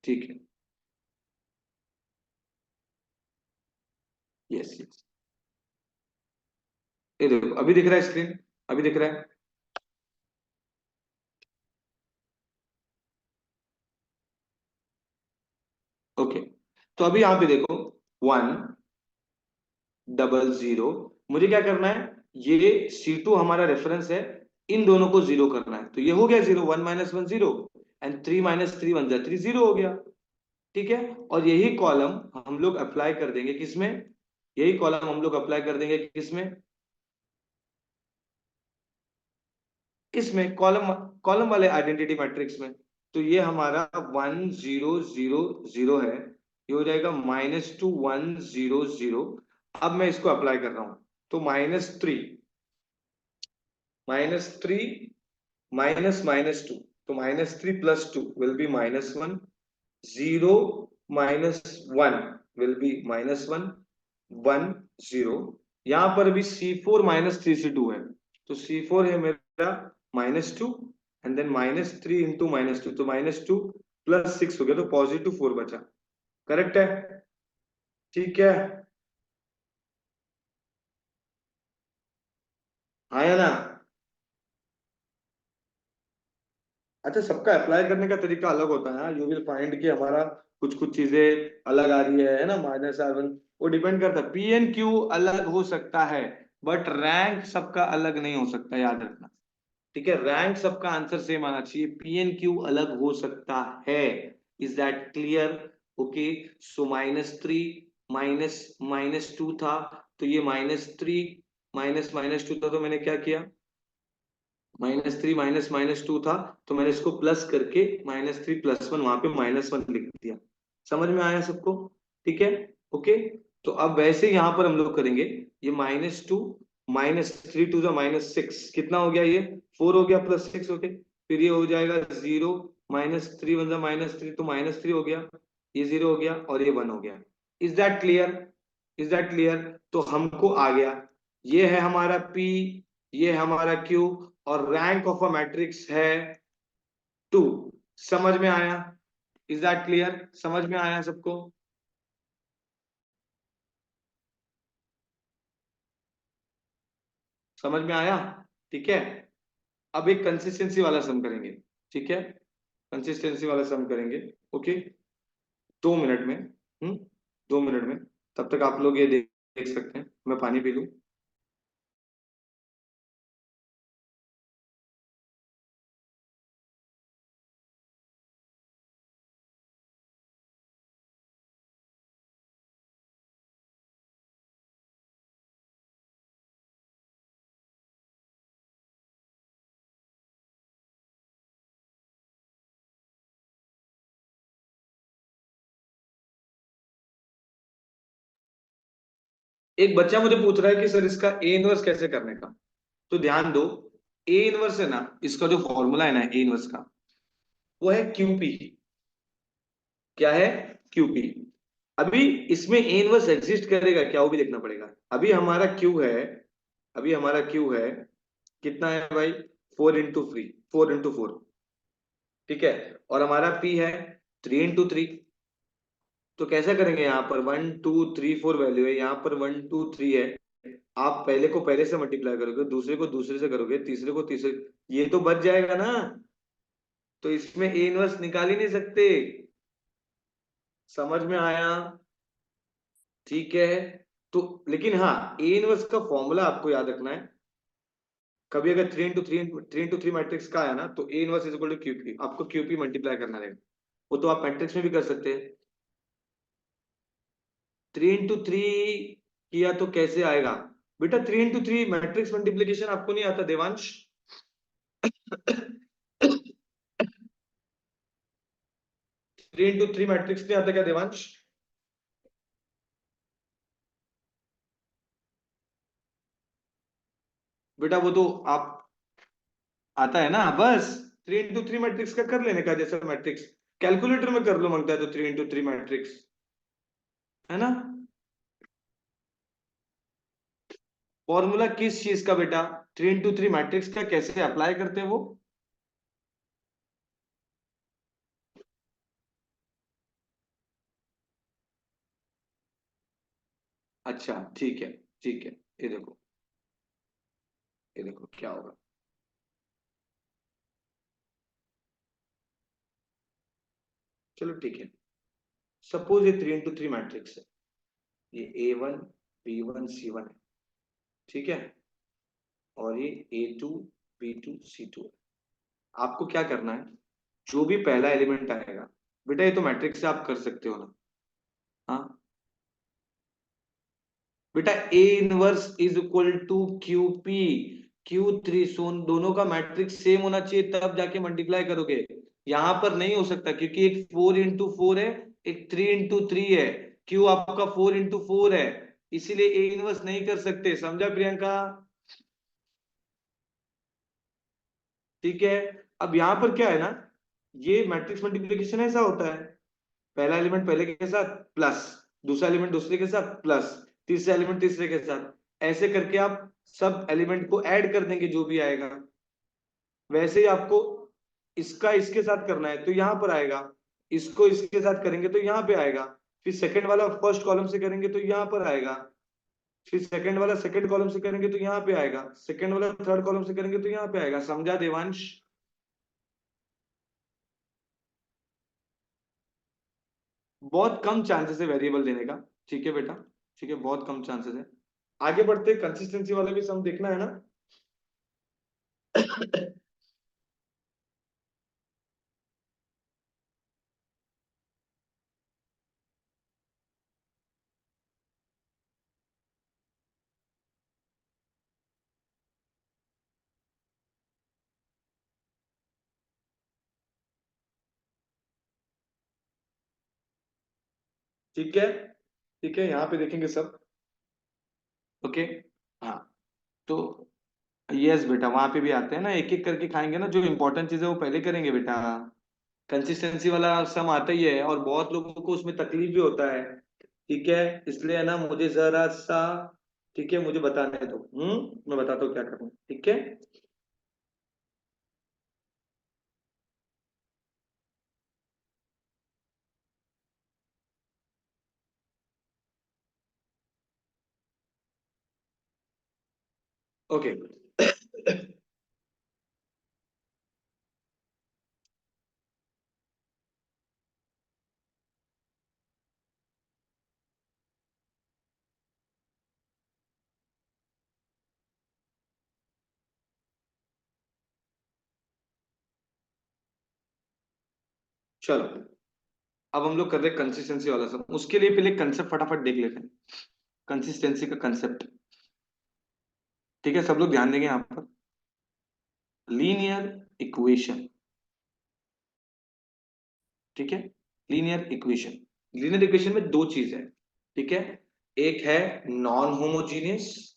ठीक है। यस यस, ये देखो अभी दिख रहा है स्क्रीन, अभी दिख रहा है। ओके, तो अभी यहाँ पे देखो, 1 0 0, मुझे क्या करना है, ये C2 हमारा रेफरेंस है, इन दोनों को जीरो करना है। तो ये हो गया जीरो, 1 - 1 0, एंड 3 - 3 1 जा 3, जीरो हो गया। ठीक है, और यही कॉलम हम लोग अप्लाई कर देंगे किसमें, यही कॉलम हम लोग अप्लाई कर देंगे किसमें, इसमें कॉलम, कॉलम वाले आइडेंटिटी मैट्रिक्स में। तो ये हमारा 1 0 0 0 है, ये हो जाएगा -2 1 0 0। अब मैं इसको अप्लाई कर रहा हूं, तो -3 -3 तो -3 + 2 विल बी -1, 0 -1 विल बी -1, 1 0। यहां पर भी C4 - 3C2 है, तो C4 है मेरा -2, एंड देन -3 इंटू -2, तो -2 + 6 हो गया, तो +4 बचा। करेक्ट है? ठीक है, आया ना? अच्छा, सबका अप्लाई करने का तरीका अलग होता है। यू विल फाइंड कि हमारा कुछ कुछ चीजें अलग आ रही है ना, -R1, वो डिपेंड करता है। PNQ अलग हो सकता है, बट रैंक सबका अलग नहीं हो सकता, याद रखना। ठीक है, रैंक सबका आंसर सेम आना चाहिए, PNQ अलग हो सकता है। Is that clear? ओके, सो -3 -2 था, तो ये -3 -2 था, तो मैंने क्या किया, -3 -2 था, तो मैंने इसको प्लस करके -3 +1, वहां पे -1 लिख दिया। समझ में आया सबको? ठीक है, ओके। तो अब वैसे यहाँ पर हम लोग करेंगे, ये -2 -3 2 -6, कितना हो गया ये, 4 हो गया, +6 हो गया। फिर ये हो जाएगा 0 -3 1 -3, तो -3 हो गया, ये 0 हो गया, और ये 1 हो गया। Is that clear? Is that clear? तो हमको आ गया, ये है हमारा P, ये है हमारा Q, और रैंक ऑफ अ मैट्रिक्स है 2। समझ में आया? Is that clear? समझ में आया सबको? समझ में आया? ठीक है, अब एक कंसिस्टेंसी वाला सम करेंगे। ठीक है, कंसिस्टेंसी वाला सम करेंगे। ओके, 2 मिनट में। 2 मिनट में, तब तक आप लोग ये देख सकते हैं, मैं पानी पी लूं। एक बच्चा मुझे पूछ रहा है कि सर इसका ए इनवर्स कैसे करने का। तो ध्यान दो, ए इनवर्स है ना, इसका जो फॉर्मूला है ना ए इनवर्स का, वो है क्यूपी। क्या है? क्यूपी। अभी इसमें ए इनवर्स एग्जिस्ट करेगा क्या, वो भी देखना पड़ेगा। अभी हमारा क्यू है, अभी हमारा क्यू है, कितना है भाई? 4 इंटू 3, 4 इंटू 4। ठीक है। और हमारा पी है 3 इंटू 3। तो कैसा करेंगे, यहाँ पर 1 2 3 4 वैल्यू है, यहाँ पर 1 2 3 है। आप पहले को पहले से मल्टीप्लाई करोगे, दूसरे को दूसरे से करोगे, तीसरे को तीसरे, ये तो बच जाएगा ना। तो इसमें ए इनवर्स निकाल ही नहीं सकते। समझ में आया? ठीक है। तो लेकिन हाँ, ए इनवर्स का फॉर्मूला आपको याद रखना है। कभी अगर 3 इंटू 3 मैट्रिक्स का आया ना, तो A inverse is equal to QP, आपको क्यूपी मल्टीप्लाई करना रहेगा। वो तो आप मैट्रिक्स में भी कर सकते हैं। 3 इंटू 3 किया तो कैसे आएगा? बेटा 3 इंटू 3 मैट्रिक्स मल्टीप्लीकेशन आपको नहीं आता देवांश? 3 इंटू 3 मैट्रिक्स नहीं आता क्या देवांश? बेटा वो तो आप आता है ना बस। 3 इंटू 3 मैट्रिक्स का कर लेने का, जैसा मैट्रिक्स कैलकुलेटर में कर लो मांगता है तो 3 इंटू 3 मैट्रिक्स, है ना। फॉर्मूला किस चीज का बेटा? 3 इंटू 3 मैट्रिक्स का कैसे अप्लाई करते हैं वो? अच्छा ठीक है, ठीक है। ये देखो, ये देखो क्या होगा। चलो ठीक है। सपोज ये 3 इंटू 3 मैट्रिक्स है, ये A1 B1 C1 है। ठीक है। और ये A2 B2 C2 है। आपको क्या करना है, जो भी पहला एलिमेंट आएगा, बेटा ये तो मैट्रिक्स से आप कर सकते हो ना। हाँ बेटा, A inverse is equal to Q P, Q3 सोन, दोनों का मैट्रिक्स सेम होना चाहिए तब जाके मल्टीप्लाई करोगे। यहां पर नहीं हो सकता क्योंकि एक 4 इंटू 4 है, एक 3 इंटू 3 है। क्यू आपका 4 इंटू 4 है, इसीलिए ए इनवर्स नहीं कर सकते। समझा प्रियंका? ठीक है। अब यहां पर क्या है ना, ये मैट्रिक्स मल्टीप्लिकेशन ऐसा होता है, पहला एलिमेंट पहले के साथ प्लस, दूसरा एलिमेंट दूसरे के साथ प्लस, तीसरा एलिमेंट तीसरे के साथ, ऐसे करके आप सब एलिमेंट को ऐड कर देंगे जो भी आएगा। वैसे ही आपको इसका इसके साथ करना है तो यहां पर आएगा, इसको इसके साथ करेंगे तो यहां पे आएगा, फिर सेकंड वाला फर्स्ट कॉलम से करेंगे तो यहां पर आएगा, फिर सेकंड वाला सेकंड कॉलम से करेंगे तो यहां पे आएगा, सेकंड वाला थर्ड कॉलम से करेंगे तो यहां पे आएगा। समझा देवांश? बहुत कम चांसेस है वेरिएबल देने का। ठीक है बेटा, ठीक है, बहुत कम चांसेस है। आगे बढ़ते, कंसिस्टेंसी वाला भी सम देखना है ना। ठीक है, ठीक है, यहाँ पे देखेंगे सब। ओके। हाँ। तो यस बेटा, वहां पे भी आते हैं ना, एक एक करके खाएंगे ना, जो इंपॉर्टेंट चीज है वो पहले करेंगे बेटा। कंसिस्टेंसी वाला सम आता ही है और बहुत लोगों को उसमें तकलीफ भी होता है। ठीक है। इसलिए है ना, मुझे जरा सा, ठीक है, मुझे बताने दो। मैं बताता हूँ क्या करना है, ठीक है। ओके। चलो, अब हम लोग कर रहे हैं कंसिस्टेंसी वाला सम। उसके लिए पहले कंसेप्ट फटाफट देख लेते हैं, कंसिस्टेंसी का कंसेप्ट। ठीक है, सब लोग ध्यान देंगे यहाँ पर। लीनियर इक्वेशन, ठीक है। लीनियर इक्वेशन, लीनियर इक्वेशन में दो चीज है। ठीक है। एक है नॉन होमोजीनियस,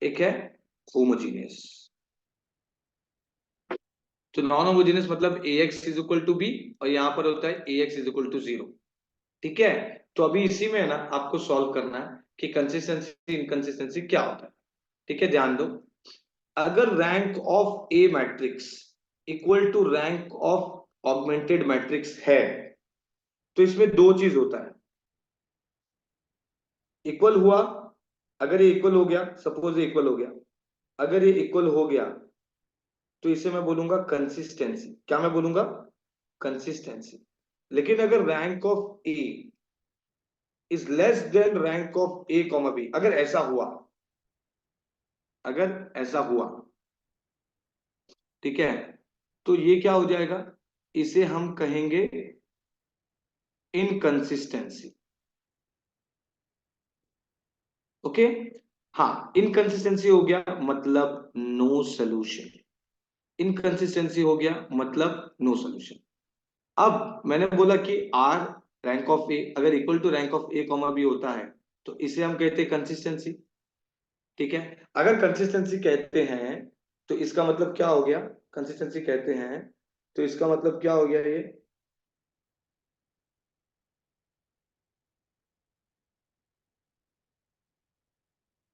एक है होमोजीनियस। तो नॉन होमोजीनियस मतलब A X is equal to B, और यहां पर होता है A X is equal to zero. ठीक है, तो अभी इसी में है ना आपको सॉल्व करना है कि कंसिस्टेंसी इनकंसिस्टेंसी क्या होता है। ठीक है, ध्यान दो। अगर rank of A matrix equal to rank of augmented matrix है, तो इसमें दो चीज होता है। इक्वल हुआ, अगर ये इक्वल हो गया, सपोज ये इक्वल हो गया, अगर ये इक्वल हो गया तो इसे मैं बोलूंगा कंसिस्टेंसी। क्या मैं बोलूंगा? कंसिस्टेंसी। लेकिन अगर rank of A is less than rank of A comma B, अगर ऐसा हुआ, अगर ऐसा हुआ, ठीक है, तो ये क्या हो जाएगा? इसे हम कहेंगे इनकंसिस्टेंसी। ओके, हाँ, इनकंसिस्टेंसी हो गया मतलब नो सोल्यूशन। इनकंसिस्टेंसी हो गया मतलब नो सोल्यूशन। अब मैंने बोला कि आर रैंक ऑफ ए अगर equal to rank of A comma B होता है, तो इसे हम कहते हैं कंसिस्टेंसी। ठीक है, अगर कंसिस्टेंसी कहते हैं तो इसका मतलब क्या हो गया? कंसिस्टेंसी कहते हैं तो इसका मतलब क्या हो गया? ये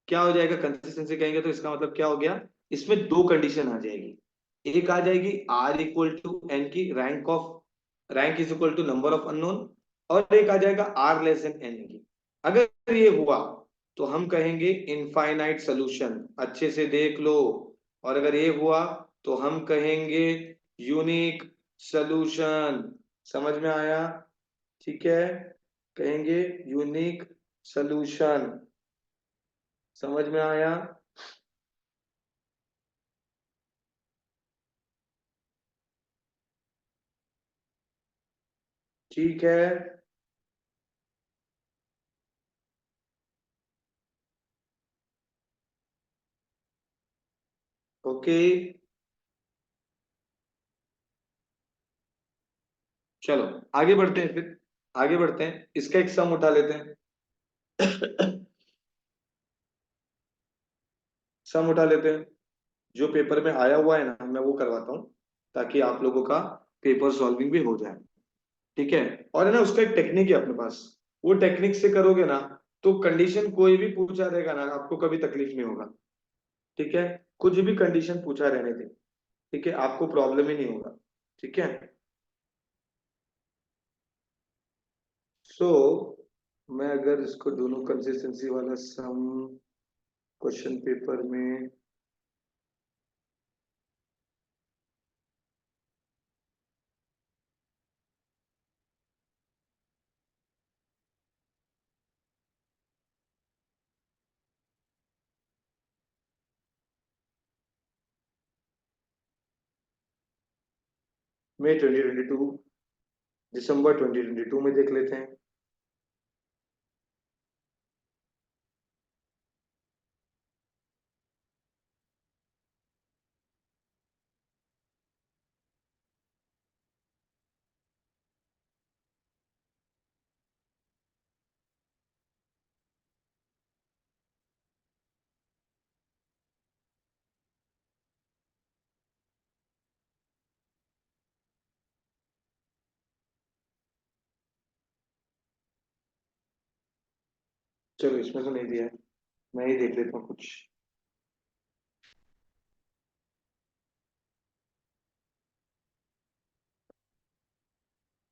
क्या हो जाएगा? कंसिस्टेंसी कहेंगे तो इसका मतलब क्या हो गया? इसमें दो कंडीशन आ जाएगी। एक आ जाएगी आर इक्वल टू एन की, rank is equal to number of unknown, और एक आ जाएगा आर लेस देन एन की। अगर ये हुआ तो हम कहेंगे इनफाइनाइट सोल्यूशन, अच्छे से देख लो। और अगर ये हुआ तो हम कहेंगे यूनिक सोल्यूशन। समझ में आया? ठीक है, कहेंगे यूनिक सोल्यूशन। समझ में आया? ठीक है, ओके, चलो आगे बढ़ते हैं फिर। आगे बढ़ते हैं, इसका एक सम उठा लेते हैं। सम उठा लेते हैं, जो पेपर में आया हुआ है ना मैं वो करवाता हूँ, ताकि आप लोगों का पेपर सॉल्विंग भी हो जाए। ठीक है, और है ना उसका एक टेक्निक है अपने पास, वो टेक्निक से करोगे ना तो कंडीशन कोई भी पूछा रहेगा ना, आपको कभी तकलीफ नहीं होगा। ठीक है, कुछ भी कंडीशन पूछा रहने दे, ठीक है, आपको प्रॉब्लम ही नहीं होगा। ठीक है, सो मैं अगर इसको दोनों कंसिस्टेंसी वाला सम क्वेश्चन पेपर में, मई 2022, दिसंबर 2022 में देख लेते हैं। चलो इसमें तो नहीं दिया है, मैं ही देख लेता हूँ कुछ।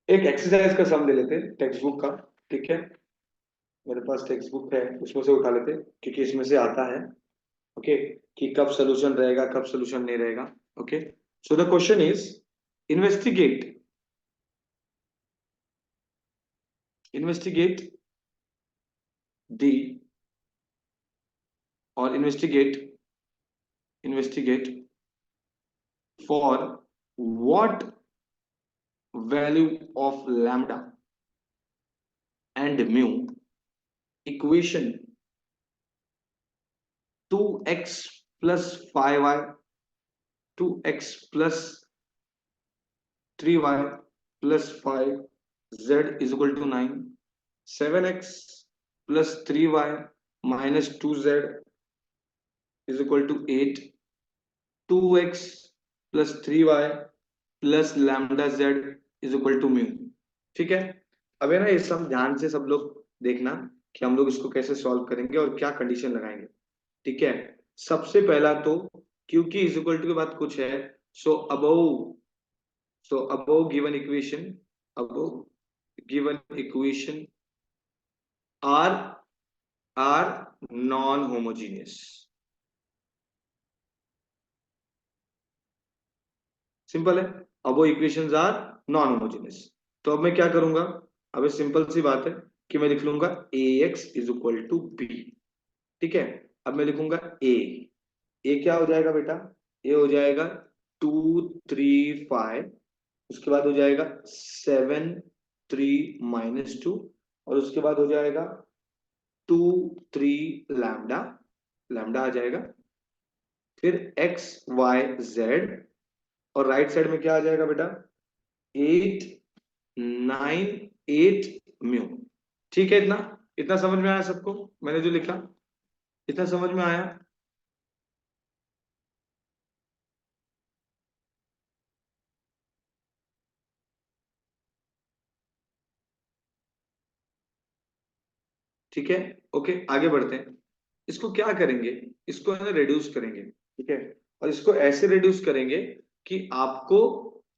एक एक्सरसाइज का सम ले लेते हैं टेक्स्ट बुक का। ठीक है, मेरे पास टेक्स्ट बुक है, उसमें से उठा लेते हैं, क्योंकि इसमें से आता है। ओके, कि कब सोल्यूशन रहेगा कब सोल्यूशन नहीं रहेगा। Okay, so the question is investigate, investigate the, और investigate for what value of lambda and mu equation 2x plus 5y 2x plus 3y plus 5 z is equal to 9, 7x plus 3y minus 2z is equal to 8, 2x plus 3y प्लस lambda Z is equal to mu. ठीक है, अब है ना, ये सब ध्यान से सब लोग देखना कि हम लोग इसको कैसे सॉल्व करेंगे और क्या कंडीशन लगाएंगे। ठीक है, सबसे पहला तो क्योंकि इज इक्वल टू के बाद कुछ है, so above, given equation, above given equation are are non homogeneous. Simple है, अब वो इक्वेशंस आर नॉन होमोजेनियस। तो अब मैं क्या करूंगा, अब ये सिंपल सी बात है कि मैं लिख लूंगा A X is equal to B. ठीक है, अब मैं लिखूंगा ए क्या हो जाएगा बेटा, ए हो जाएगा 2 3 5, उसके बाद हो जाएगा 7 3 - 2, और उसके बाद हो जाएगा 2 3 लैम्डा, लैम्डा आ जाएगा, फिर एक्स वाई जेड, और राइट साइड में क्या आ जाएगा बेटा, 8 9 8 म्यू। ठीक है, इतना इतना समझ में आया सबको, मैंने जो लिखा इतना समझ में आया। ठीक है, ओके आगे बढ़ते हैं। इसको क्या करेंगे, इसको है ना रिड्यूस करेंगे। ठीक है, और इसको ऐसे रिड्यूस करेंगे कि आपको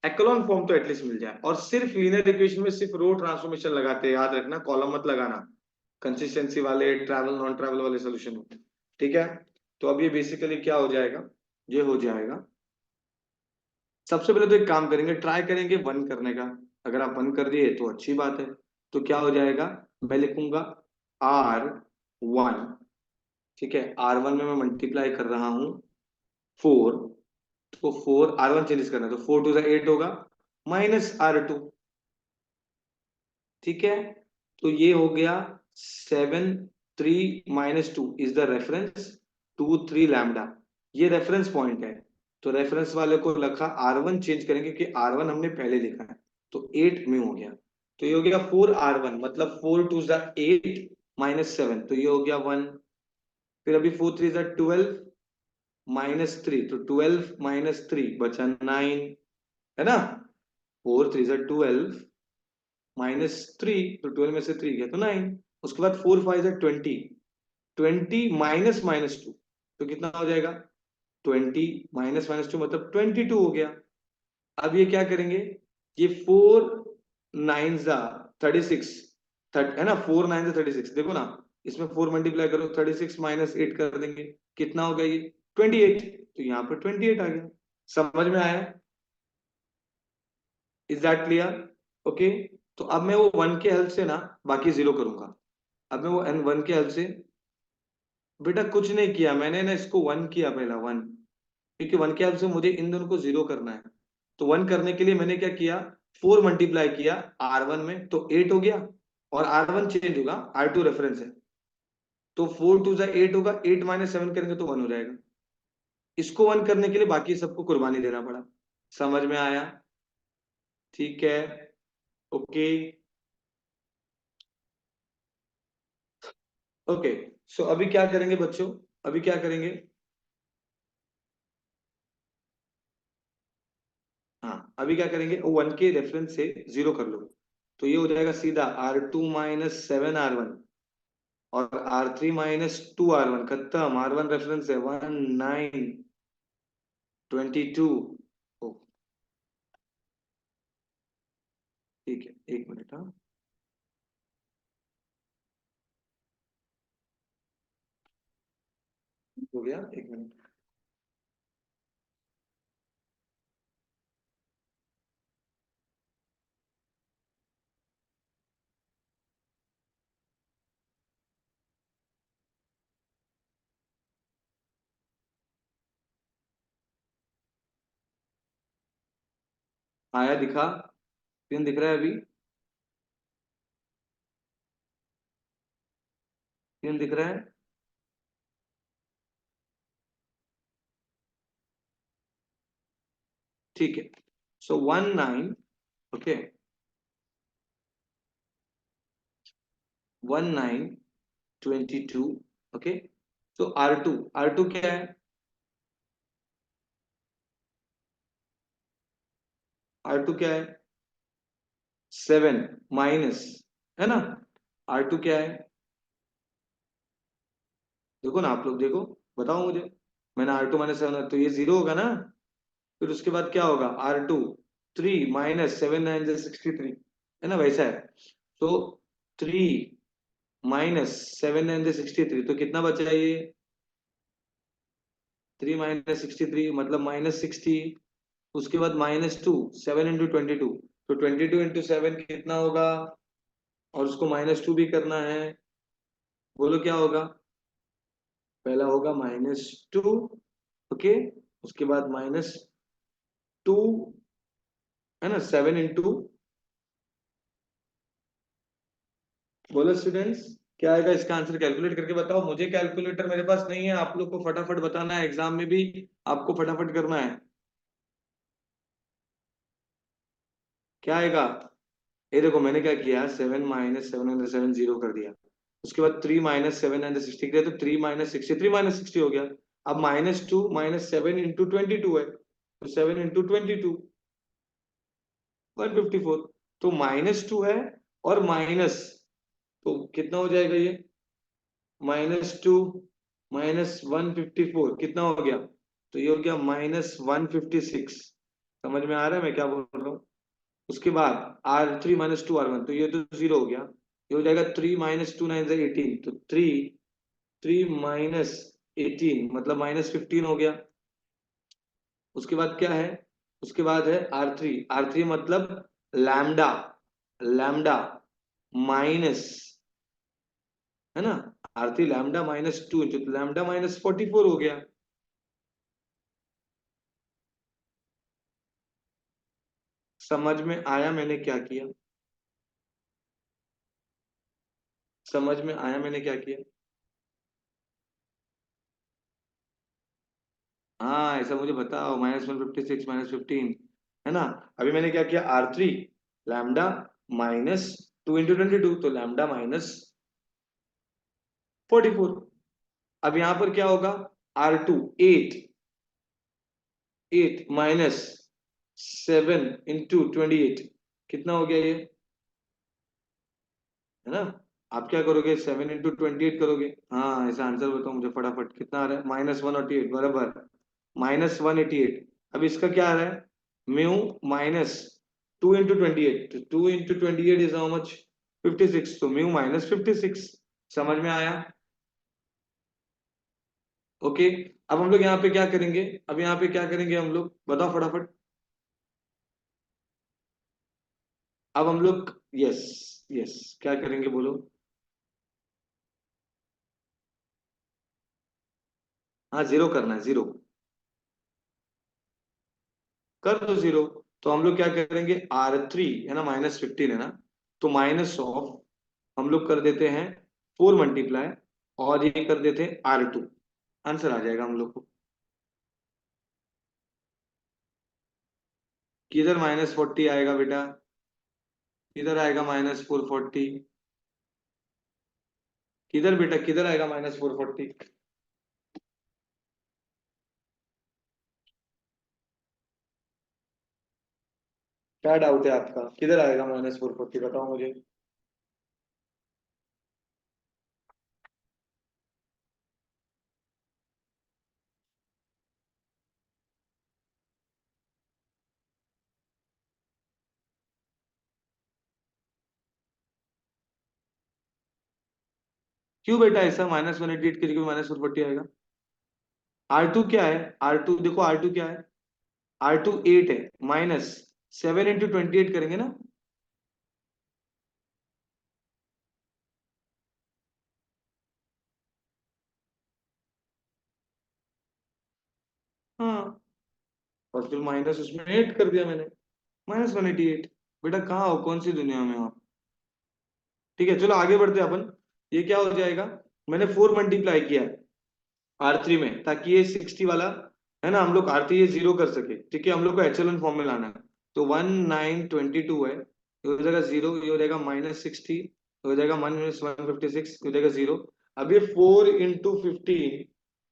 एक्लोन फॉर्म तो एटलीस्ट मिल जाए, और सिर्फ लीनियर इक्वेशन में सिर्फ रो ट्रांसफॉर्मेशन लगाते हैं, याद रखना कॉलम मत लगाना, कंसिस्टेंसी वाले ट्रैवल नॉन ट्रैवल वाले सोल्यूशन होते हैं। ठीक है, तो अब ये बेसिकली क्या हो जाएगा, ये हो जाएगा, सबसे पहले तो एक काम करेंगे, ट्राई करेंगे वन करने का। अगर आप वन कर दिए तो अच्छी बात है। तो क्या हो जाएगा, मैं लिखूंगा R1। ठीक है, R1 में मैं मल्टीप्लाई कर रहा हूं 4, तो 4 R1 चेंज करना है, तो 4 2 8 होगा, माइनस R2। ठीक है, तो ये हो गया 7 3 - 2 इज द रेफरेंस, 2 3 लैम्डा, ये रेफरेंस पॉइंट है। तो रेफरेंस वाले को लिखा R1 चेंज करेंगे कि R1 हमने पहले लिखा है, तो 8 म्यू हो गया। तो ये हो गया 4R1, मतलब 4 2 8 -7, तो ये हो गया 1। फिर अभी 4 3 12 -3, तो 12 - 3 बचा 9, है ना, 4 3 12 -3, तो 12 में से 3 गया तो 9। उसके बाद 4 5 20, 20 - -2, तो कितना हो जाएगा, 20 - -2 मतलब 22 हो गया। अब ये क्या करेंगे, ये 4 9 36, है ना, 4 9 36, देखो ना, इसमें 4 मल्टीप्लाई करो, 36 -8 कर देंगे, कितना हो गया ये 28, तो यहाँ पर 28 आ गया। समझ में आया, इज दैट क्लियर, ओके। तो अब मैं वो वन के हेल्प से ना बाकी जीरो करूंगा। अब मैं वो एन वन के हेल्प से, बेटा कुछ नहीं किया मैंने ना, इसको वन किया पहला, वन, क्योंकि वन के हेल्प से मुझे इन दोनों को जीरो करना है। तो वन करने के लिए मैंने क्या किया, 4 मल्टीप्लाई किया R1 में, तो 8 हो गया, और R1 चेंज होगा, R2 रेफरेंस है, तो 4 2 8 होगा, 8 - 7 करेंगे तो 1 हो जाएगा। इसको वन करने के लिए बाकी सबको कुर्बानी देना पड़ा। समझ में आया, ठीक है, ओके, ओके। सो अभी क्या करेंगे बच्चों, अभी क्या करेंगे, हाँ अभी क्या करेंगे, वन के रेफरेंस से जीरो कर लो, तो ये हो जाएगा सीधा R2 - 7R1, और R3 - 2R1, खत्म, R1 रेफरेंस है 19 22। ओ, ठीक है, एक मिनट, हाँ हो गया, एक मिनट। आया, दिखा, स्क्रीन दिख रहा है अभी, स्क्रीन दिख रहा है, ठीक है। सो 19, ओके, 1922. ओके, तो R2 क्या है? R2 क्या है? 7 माइनस, है ना? R2 क्या है? देखो ना, आप लोग देखो, बताओ मुझे। मैंने R2 माइनस 7, तो ये 0 होगा ना। फिर उसके बाद क्या होगा? R2 3 माइनस 7 9 63, है ना? वैसा है। तो 3 माइनस 7 9 63, तो कितना बचा ये? 3 माइनस 63 मतलब -60। उसके बाद -2, 7 × 22, तो 22 × 7 कितना होगा? और उसको -2 भी करना है। बोलो क्या होगा? पहला होगा -2, ओके। उसके बाद -2, है ना? 7 × बोलो स्टूडेंट्स, क्या आएगा इसका आंसर? कैलकुलेट करके बताओ मुझे। कैलकुलेटर मेरे पास नहीं है, आप लोग को फटाफट बताना है, एग्जाम में भी आपको फटाफट करना है। क्या आएगा? ये देखो मैंने क्या किया, 7 - 7 × 7 0 कर दिया। उसके बाद 3 - 7 × 60 किया, तो 3 - 60, 3 - 60 हो गया। अब -2 -7 × 22 है, तो 7 × 22 154। तो -2 है, और माइनस, तो कितना हो जाएगा ये? -2 -154 कितना हो गया? तो ये हो गया -156। समझ में आ रहा है मैं क्या बोल रहा हूँ? उसके बाद R3 -2 R1, तो ये तो 0 हो गया। ये हो जाएगा 3 - 2 9 18, तो 3 -18 मतलब -15 हो गया। उसके बाद क्या है? उसके बाद है R3 मतलब लैम्डा, लैम्डा माइनस, है ना? R3 लैम्डा -2 इंटू, तो लैम्डा -44 हो गया। समझ में आया मैंने क्या किया? समझ में आया मैंने क्या किया? हाँ, ऐसा मुझे बताओ। -156 -15, है ना? अभी मैंने क्या किया? R3 लैम्डा -2 × 22, तो लैम्डा -44। अब यहां पर क्या होगा? R2 8 -7 × 28 कितना हो गया ये? है ना? आप क्या करोगे? 7 × 28 करोगे। हाँ, ऐसा आंसर बताओ मुझे फटाफट, कितना आ रहा है? -188, बराबर। -188। अब इसका क्या आ रहा है? म्यू -2 × 28, तो 2 × 28 इज हाउ मच? 56, तो म्यू -56। समझ में आया? ओके। अब हम लोग यहाँ पे क्या करेंगे? अब यहाँ पे क्या करेंगे हम लोग, बताओ फटाफट। अब हम लोग, यस, यस, क्या करेंगे बोलो? हाँ, 0 करना है, 0। कर दो 0। तो हम लोग क्या करेंगे? R3 है ना, -15 है ना, तो माइनस ऑफ, हम लोग कर देते हैं 4 मल्टीप्लाई, और ये कर देते हैं R2। आंसर आ जाएगा हम लोग को। किधर -40 आएगा बेटा? किधर आएगा -440? किधर बेटा, किधर आएगा -440? क्या डाउट है आपका? किधर आएगा -440, बताओ मुझे। क्यों बेटा ऐसा? -188 की जगह -440 आएगा? R2 क्या है? R2 देखो, R2 क्या है? R2 8 है, -7 × 28 करेंगे ना। हाँ, और फिर माइनस उसमें 8 कर दिया मैंने, -188। बेटा कहाँ हो, कौन सी दुनिया में हो आप? ठीक है, चलो आगे बढ़ते हैं अपन। ये क्या हो जाएगा? मैंने 4 मल्टीप्लाई किया है R3 में, ताकि ये 60 वाला, है ना, हम लोग R3 ये 0 कर सके। ठीक है, हम लोग को एचएलएन फॉर्म में लाना है। तो 1922 है, ये हो जाएगा 0, ये हो जाएगा -60, हो जाएगा 1 - 156 हो जाएगा 0। अब ये 4 × 15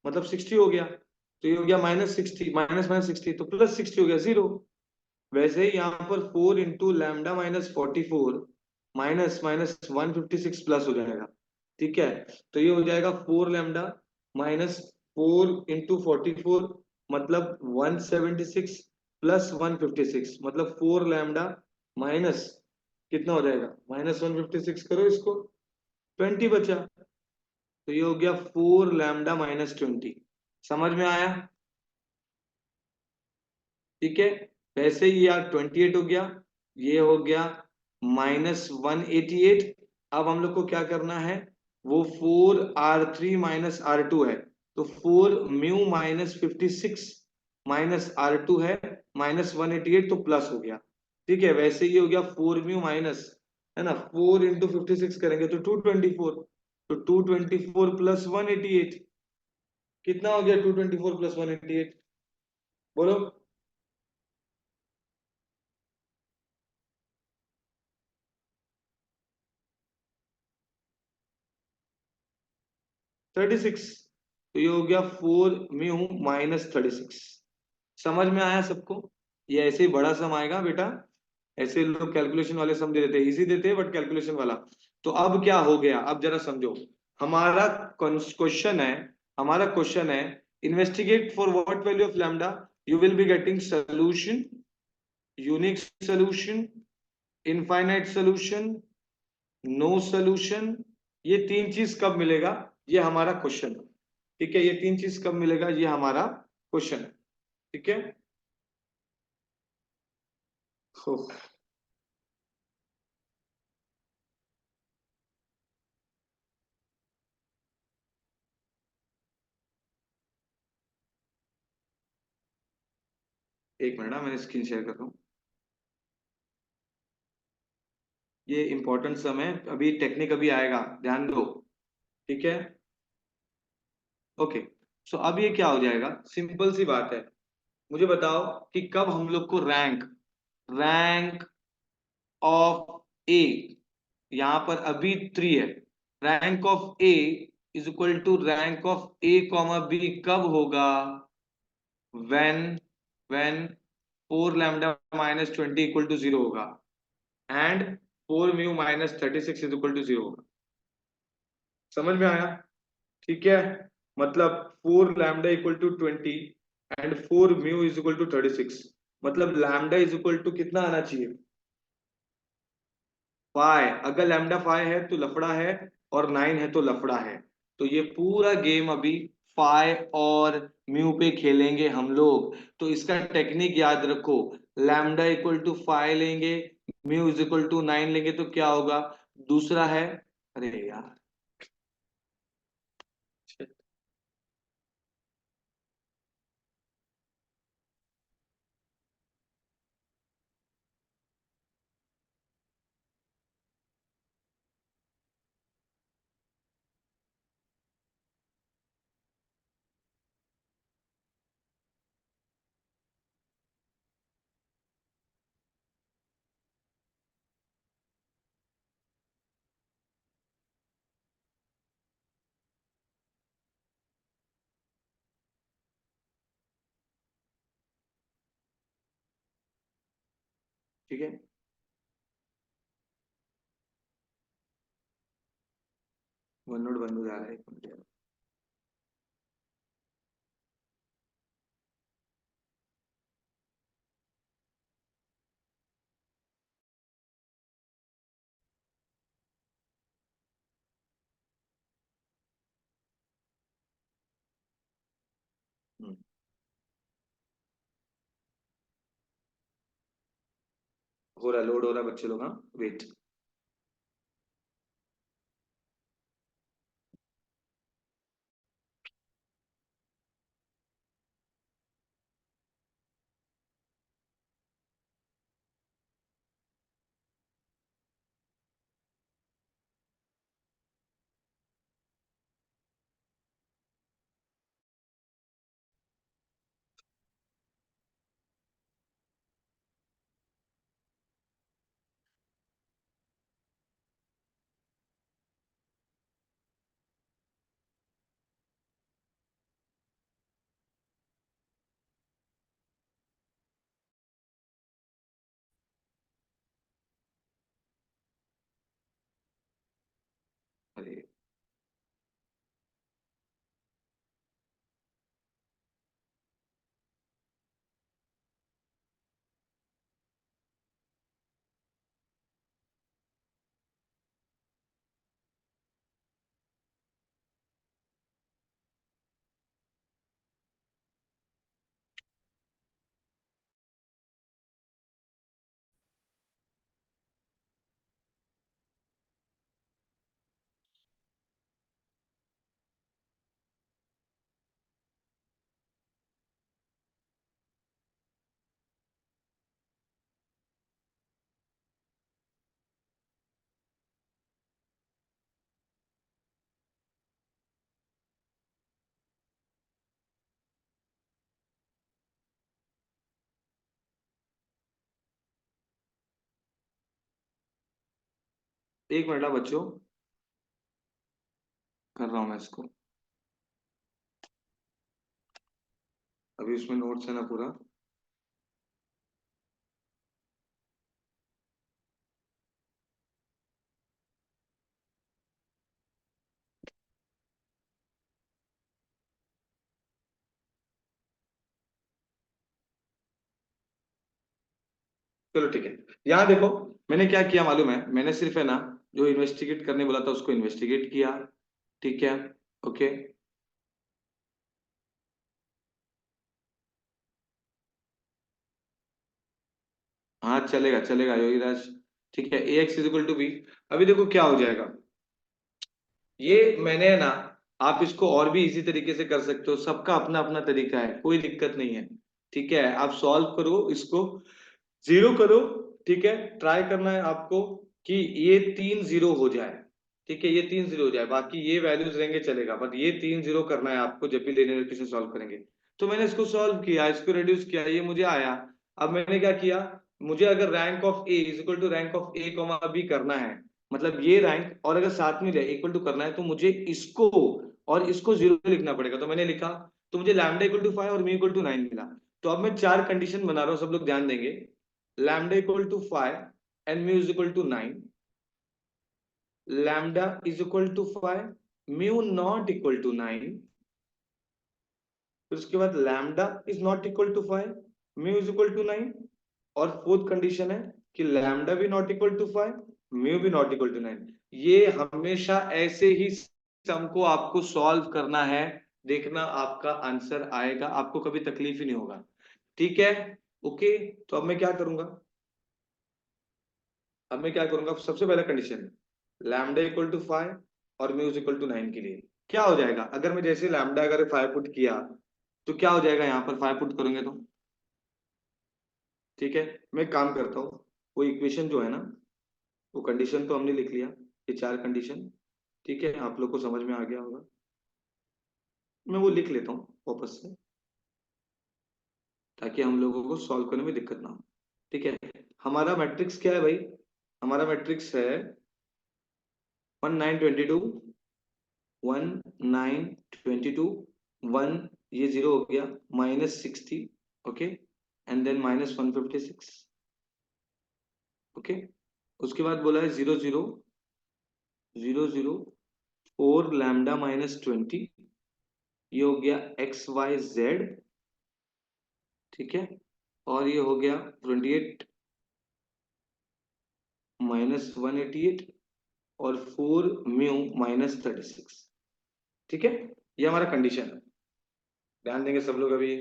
मतलब 60 हो गया, तो ये हो गया -60, -60 तो +60 हो गया 0। वैसे ही यहाँ पर 4 × λ - 44 माइनस माइनस 156 प्लस हो जाएगा। ठीक है, तो ये हो जाएगा 4 λ -4 × 44 मतलब 176 प्लस 156 मतलब 4 λ माइनस कितना हो जाएगा, -156 करो इसको, 20 बचा, तो ये हो गया 4 λ - 20। समझ में आया? ठीक है, वैसे ही यार 28 हो गया, ये हो गया -188। अब हम लोग को क्या करना है, वो 4 r3 - r2 है, तो 4 μ - 56 -r2 है -188 तो प्लस हो गया। ठीक है, वैसे ही हो गया 4 μ माइनस, है ना, 4 × 56 करेंगे तो 224, तो 224 प्लस 188, कितना हो गया 224 प्लस 188, बोलो। 36, तो ये हो गया 4 μ - 36। समझ में आया सबको? ये ऐसे ही बड़ा सम आएगा बेटा, ऐसे लोग कैलकुलेशन वाले सम दे देते हैं, इजी देते हैं बट कैलकुलेशन वाला। तो अब क्या हो गया, अब जरा समझो। हमारा क्वेश्चन है, हमारा क्वेश्चन है, investigate for what value of lambda you will be getting solution, unique solution, infinite solution, no solution. ये तीन चीज कब मिलेगा, ये हमारा क्वेश्चन है। ठीक है, ये तीन चीज कब मिलेगा, ये हमारा क्वेश्चन है। ठीक है, हो, एक मिनट ना, मैंने स्क्रीन शेयर कर रहा हूँ। ये इंपॉर्टेंट सम है, अभी टेक्निक अभी आएगा, ध्यान दो। ठीक है, ओके। सो अब ये क्या हो जाएगा, सिंपल सी बात है, मुझे बताओ कि कब हम लोग को रैंक, रैंक ऑफ ए, यहां पर अभी 3 है, rank of A is equal to rank of A comma B कब होगा, व्हेन व्हेन 4 λ - 20 इक्वल टू 0 होगा, एंड 4 μ - 36 इज इक्वल टू 0 होगा। समझ में आया? ठीक है, मतलब 4 λ = 20 एंड 4 μ इज इक्वल टू 36, मतलब लैम्डा इज इक्वल टू कितना आना चाहिए, फाइ। अगर लैम्डा फाइ है तो लफड़ा है, और 9 है तो लफड़ा है। तो ये पूरा गेम अभी फाइ और म्यू पे खेलेंगे हम लोग। तो इसका टेक्निक याद रखो, लैम्डा इक्वल टू फाइ लेंगे, म्यू इज इक्वल टू 9 लेंगे तो क्या होगा, दूसरा है, अरे यार, ठीक है, वन नोट बंद हो जा रहा है, एक मिनट। हो रहा, लोड हो रहा है बच्चे लोग, हाँ, वेट। एक मिनट बच्चों, कर रहा हूं मैं इसको। अभी उसमें नोट्स है ना पूरा। चलो ठीक है। यहाँ देखो, मैंने क्या किया मालूम है, मैंने सिर्फ है ना जो इन्वेस्टिगेट करने बोला था उसको इन्वेस्टिगेट किया। ठीक है। ओके। हाँ चलेगा चलेगा योगीराज। ठीक है, A X is equal to B. अभी देखो क्या हो जाएगा, ये मैंने है ना, आप इसको और भी इजी तरीके से कर सकते हो, सबका अपना अपना तरीका है, कोई दिक्कत नहीं है। ठीक है, आप सॉल्व करो इसको, जीरो करो। ठीक है, ट्राई करना है आपको कि ये तीन जीरो हो जाए। ठीक है, ये तीन जीरो हो जाए, बाकी ये वैल्यूज रहेंगे चलेगा, बट ये तीन जीरो करना है आपको जब भी लिनियर इक्वेशन सॉल्व करेंगे। तो मैंने इसको सॉल्व किया, इसको रिड्यूस किया, ये मुझे आया। अब मैंने क्या किया, मुझे अगर rank of A is equal to rank of A comma B करना है, मतलब ये रैंक और अगर साथ में इक्वल टू करना है, तो मुझे इसको और इसको जीरो लिखना पड़ेगा। तो मैंने लिखा, तो मुझे लैम्डा इक्वल टू 5 और मी इक्वल टू 9 मिला। तो अब मैं चार कंडीशन बना रहा हूँ, सब लोग ध्यान देंगे। lambda equal to 5 and mu is equal to 9, lambda is equal to 5, mu not equal to 9, फिर उसके बाद lambda is not equal to 5, mu is equal to 9, और फोर्थ कंडीशन है कि lambda भी not equal to 5, mu भी not equal to 9। ये हमेशा ऐसे ही सम को आपको सॉल्व करना है, देखना आपका आंसर आएगा, आपको कभी तकलीफ ही नहीं होगा। ठीक है। ओके। तो अब मैं क्या करूंगा, अब मैं क्या करूंगा, सबसे पहला कंडीशन लैम्डा इक्वल टू 5 और म्यूज इक्वल टू 9 के लिए क्या हो जाएगा, अगर मैं जैसे लैम्डा अगर 5 पुट किया तो क्या हो जाएगा, यहाँ पर 5 पुट करेंगे तो। ठीक है, मैं एक काम करता हूँ, वो इक्वेशन जो है ना, वो कंडीशन तो हमने लिख लिया, ये चार कंडीशन। ठीक है, आप लोग को समझ में आ गया होगा, मैं वो लिख लेता हूँ वापस से, ताकि हम लोगों को सॉल्व करने में दिक्कत ना हो। ठीक है, हमारा मैट्रिक्स क्या है भाई, हमारा मैट्रिक्स है 1922, 1922, 1, ये जीरो हो गया, -60। Okay, and then -156। ओके, उसके बाद बोला है 00, 0, 0, 4 लैम्डा -20, ये हो गया XYZ। ठीक है, और ये हो गया 28 -188, और 4 म्यू -36। ठीक है, ये हमारा कंडीशन है, ध्यान देंगे सब लोग अभी।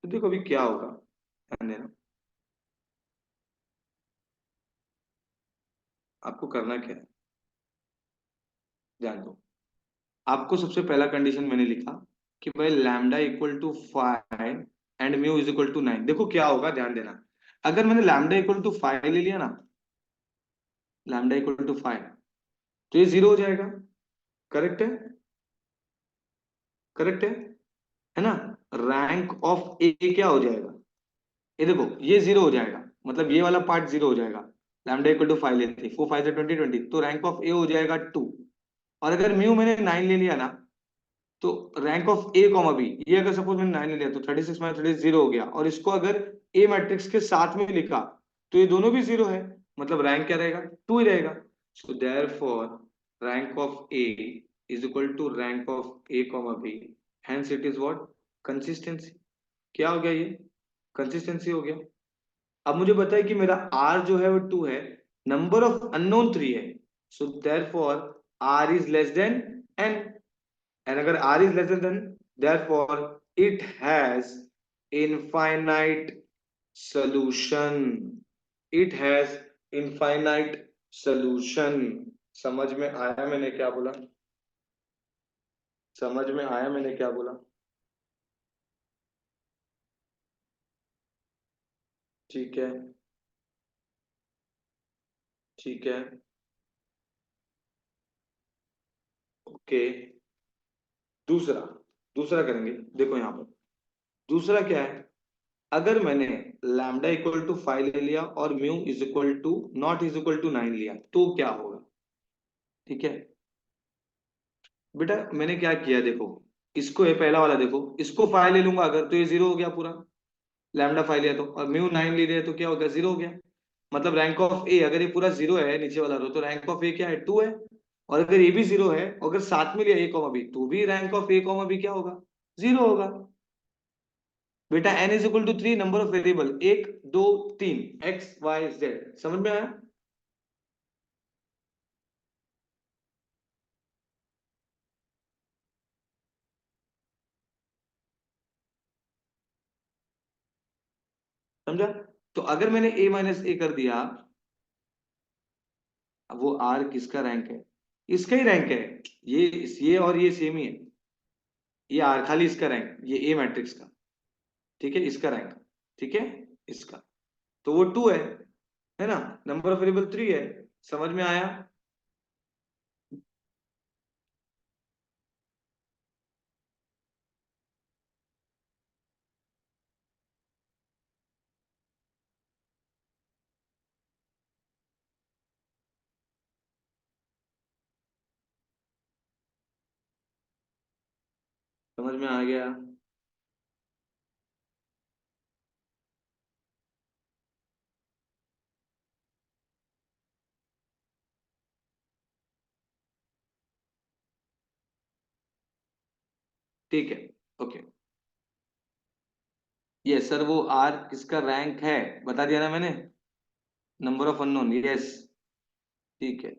तो देखो अभी क्या होगा, ध्यान देना, आपको करना क्या है, ध्यान दो। आपको सबसे पहला कंडीशन मैंने लिखा कि भाई lambda equal to 5 and mu is equal to 9। देखो क्या होगा, ध्यान देना, अगर मैंने लैम्डा इक्वल टू 5 ले लिया ना, लैम्डा इक्वल टू 5, तो ये जीरो हो जाएगा। करेक्ट है, करेक्ट है ना। रैंक ऑफ ए क्या हो जाएगा, ये देखो ये जीरो हो जाएगा, मतलब ये वाला पार्ट जीरो हो जाएगा। लैम्डा इक्वल टू 5 लेते, 4 5 से 20 20, तो रैंक ऑफ ए हो जाएगा 2। और अगर म्यू मैंने 9 ले लिया ना, तो rank of A comma B, ये अगर सपोज मैंने 9 ले लिया तो 36 माइनस 30 जीरो हो गया, और इसको अगर ए मैट्रिक्स के साथ में लिखा तो ये दोनों भी जीरो है, मतलब रैंक क्या रहेगा, 2 ही रहेगा। So therefore rank of A is equal to rank of A comma B, hence it is what, consistency. क्या हो गया ये, कंसिस्टेंसी हो गया। अब मुझे पता है कि मेरा आर जो है वो 2 है, नंबर ऑफ अननोन 3 है, so therefore R is less than N, and अगर r is less than, therefore it has infinite solution, it has infinite solution। समझ में आया मैंने क्या बोला, समझ में आया मैंने क्या बोला। ठीक है, ठीक है। ओके, दूसरा, दूसरा करेंगे, देखो यहाँ पर दूसरा क्या है, अगर मैंने लैम्डा इक्वल टू 5 ले लिया और mu is equal to not is equal to 9 लिया तो क्या होगा? ठीक है बेटा, मैंने क्या किया देखो, इसको ये पहला वाला देखो, इसको 5 ले लूंगा अगर तो ये 0 हो गया पूरा, लैम्डा 5 लिया तो, और म्यू 9 ले लिया तो क्या हो गया? 0 हो गया। मतलब रैंक ऑफ ए, अगर ये पूरा 0 है नीचे वाला रो, तो रैंक ऑफ ए क्या है? 2 है। और अगर ये भी 0 है, अगर साथ में लिया ए कॉमा बी, तो भी rank of A comma B क्या होगा? 0 होगा। बेटा n is equal to 3, number of variable 1 2 3, X Y Z. समझ में आया? समझा? तो अगर मैंने a माइनस ए कर दिया, अब वो r किसका रैंक है? इसका ही रैंक है। ये और ये सेम ही है। ये r खाली इसका रैंक, ये a मैट्रिक्स का। ठीक है, इसका रैंक। ठीक है, इसका। तो वो 2 है ना? नंबर ऑफ वेरिएबल 3 है। समझ में आया? समझ में आ गया? ठीक है। ओके। ये सर वो आर किसका रैंक है बता दिया ना मैंने। Number of unknown, yes. ठीक है।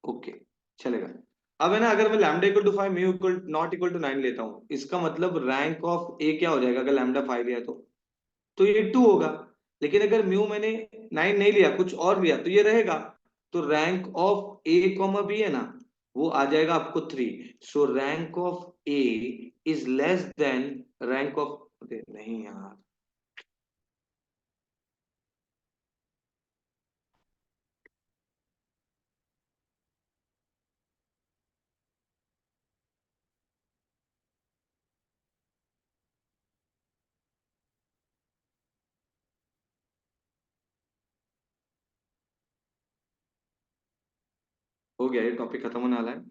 ओके, चलेगा। अब है ना, अगर मैं lambda equal to 5 mu equal not equal to 9 लेता हूँ, इसका मतलब रैंक ऑफ ए क्या हो जाएगा? अगर लैम्डा 5 लिया तो ये 2 होगा। लेकिन अगर म्यू मैंने 9 नहीं लिया, कुछ और लिया, तो ये रहेगा। तो rank of A comma B है ना, वो आ जाएगा आपको 3। So rank of A is less than rank of, नहीं यार, हो गया, ये टॉपिक खत्म होने वाला है।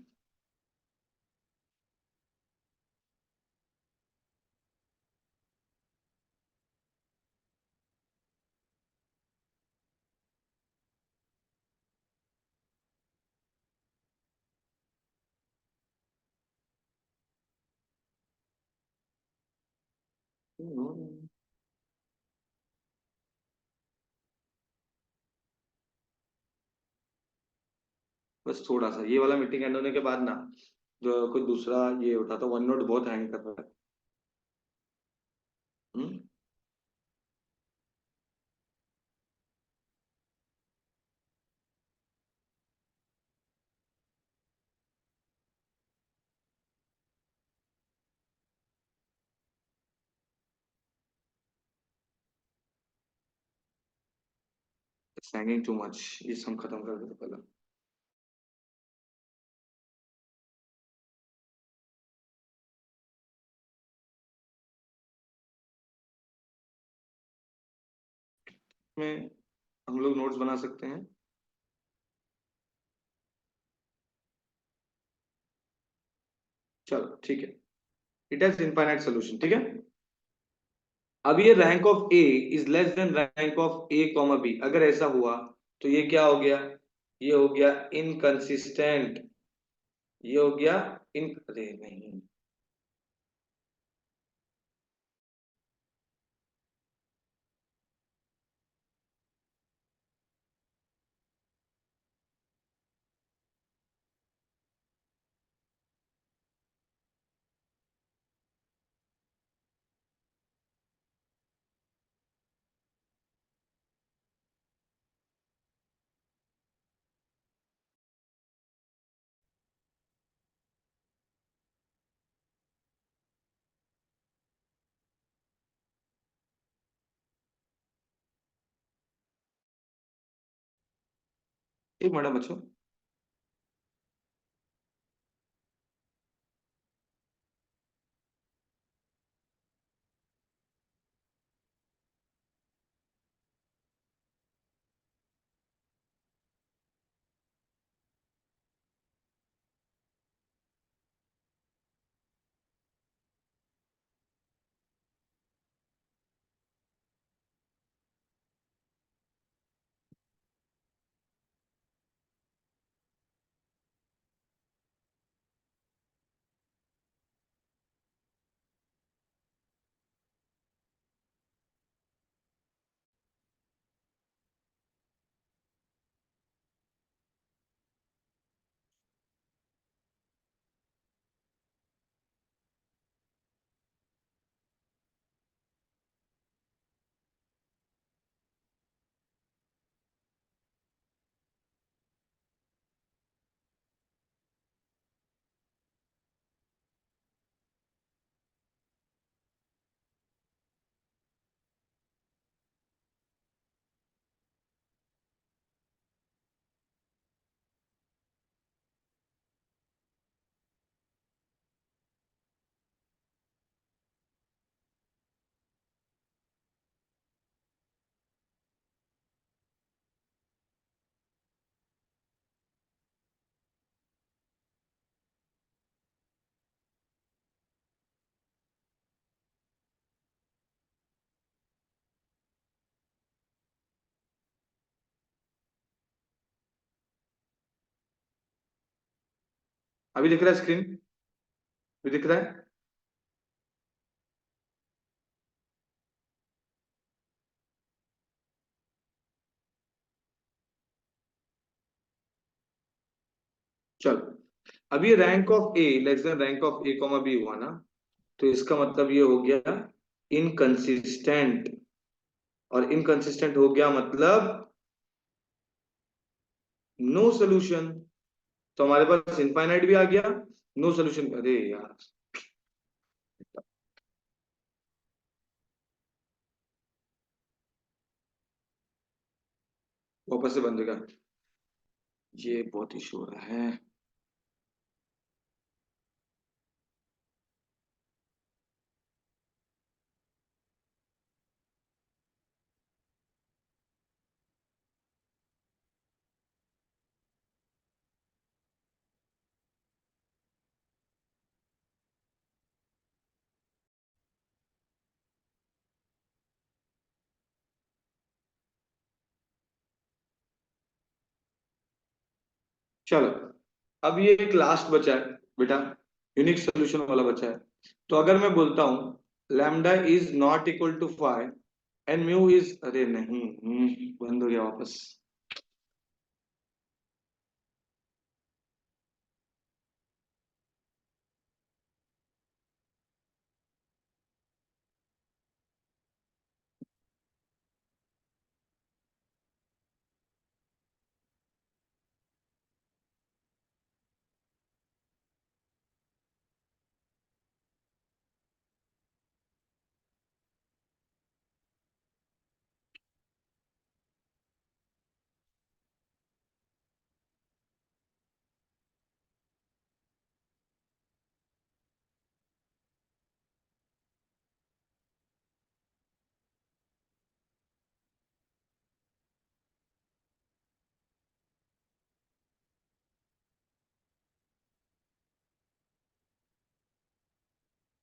बस थोड़ा सा, ये वाला मीटिंग एंड होने के बाद ना, जो कोई दूसरा ये उठा, तो वन नोट बहुत हैंग कर रहा है। हम्म। इट्स हैंगिंग टू मच, ये सब खत्म कर देते पहले। में हम लोग नोट्स बना सकते हैं। चलो ठीक है। इट हैज इनफाइनाइट सोल्यूशन, ठीक है। अब ये rank of A is less than rank of A comma B, अगर ऐसा हुआ तो ये क्या हो गया? ये हो गया इनकंसिस्टेंट। ये हो गया इन, अरे नहीं। एक मिनट बच्चों। अभी दिख रहा है स्क्रीन? अभी दिख रहा है? चलो, अब ये rank of A less than rank of A comma B हुआ ना, तो इसका मतलब ये हो गया इनकंसिस्टेंट, और इनकंसिस्टेंट हो गया मतलब नो सोल्यूशन। तो हमारे पास इनफाइनाइट भी आ गया, नो सोल्यूशन। अरे यार, वापस से बंद हो गया, ये बहुत इशू हो रहा है। चलो, अब ये एक लास्ट बचा है बेटा, यूनिक सोल्यूशन वाला बचा है। तो अगर मैं बोलता हूं lambda is not equal to 5 and mu is, अरे नहीं, बंद हो गया वापस।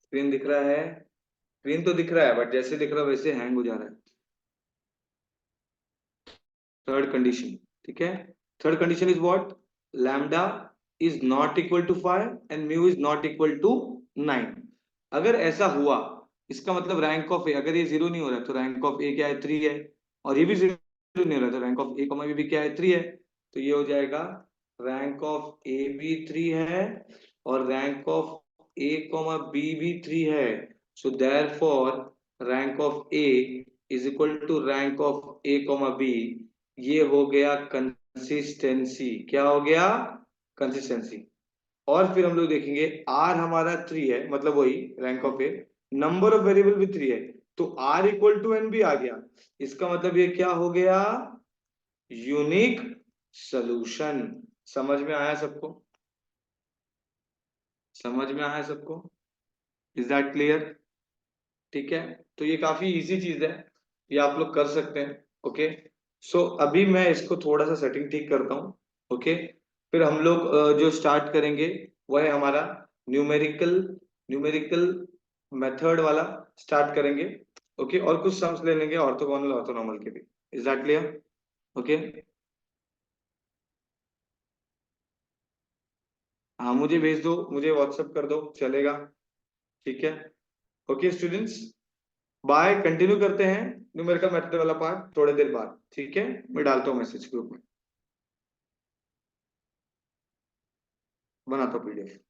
स्क्रीन दिख रहा है? स्क्रीन तो दिख रहा है, बट जैसे दिख रहा है वैसे हैंग हो जा रहा है। थर्ड कंडीशन, ठीक है। Third condition is what? Lambda is not equal to 5 and mu is not equal to 9। अगर ऐसा हुआ, इसका मतलब रैंक ऑफ ए, अगर ये जीरो नहीं हो रहा है तो रैंक ऑफ ए क्या है? 3 है। और ये भी जीरो नहीं हो रहा है तो rank of A comma B भी क्या है? 3 है। तो ये हो जाएगा रैंक ऑफ ए भी 3 है और rank of A comma B भी 3 है। So therefore rank of A is equal to rank of A comma B. ये हो गया कंसिस्टेंसी। क्या हो गया? कंसिस्टेंसी। और फिर हम लोग देखेंगे आर हमारा 3 है, मतलब वही rank of A, number of variable भी 3 है, तो आर इक्वल टू एन भी आ गया। इसका मतलब ये क्या हो गया? Unique solution. समझ में आया सबको? समझ में आया सबको? Is that clear? ठीक है। तो ये काफी इजी चीज है, ये आप लोग कर सकते हैं। ओके, सो अभी मैं इसको थोड़ा सा सेटिंग ठीक करता हूँ। ओके, फिर हम लोग जो स्टार्ट करेंगे वो है हमारा न्यूमेरिकल न्यूमेरिकल मेथड वाला स्टार्ट करेंगे। ओके, और कुछ सम्स ले लेंगे ऑर्थोगोनल ऑर्थोनॉर्मल के भी। Is that clear? ओके, हाँ मुझे भेज दो, मुझे व्हाट्सएप कर दो, चलेगा। ठीक है। Okay students, bye. कंटिन्यू करते हैं न्यूमेरिकल मेथड वाला पार्ट थोड़ी देर बाद, ठीक है? मैं डालता हूँ मैसेज ग्रुप में, बनाता हूँ पीडीएफ।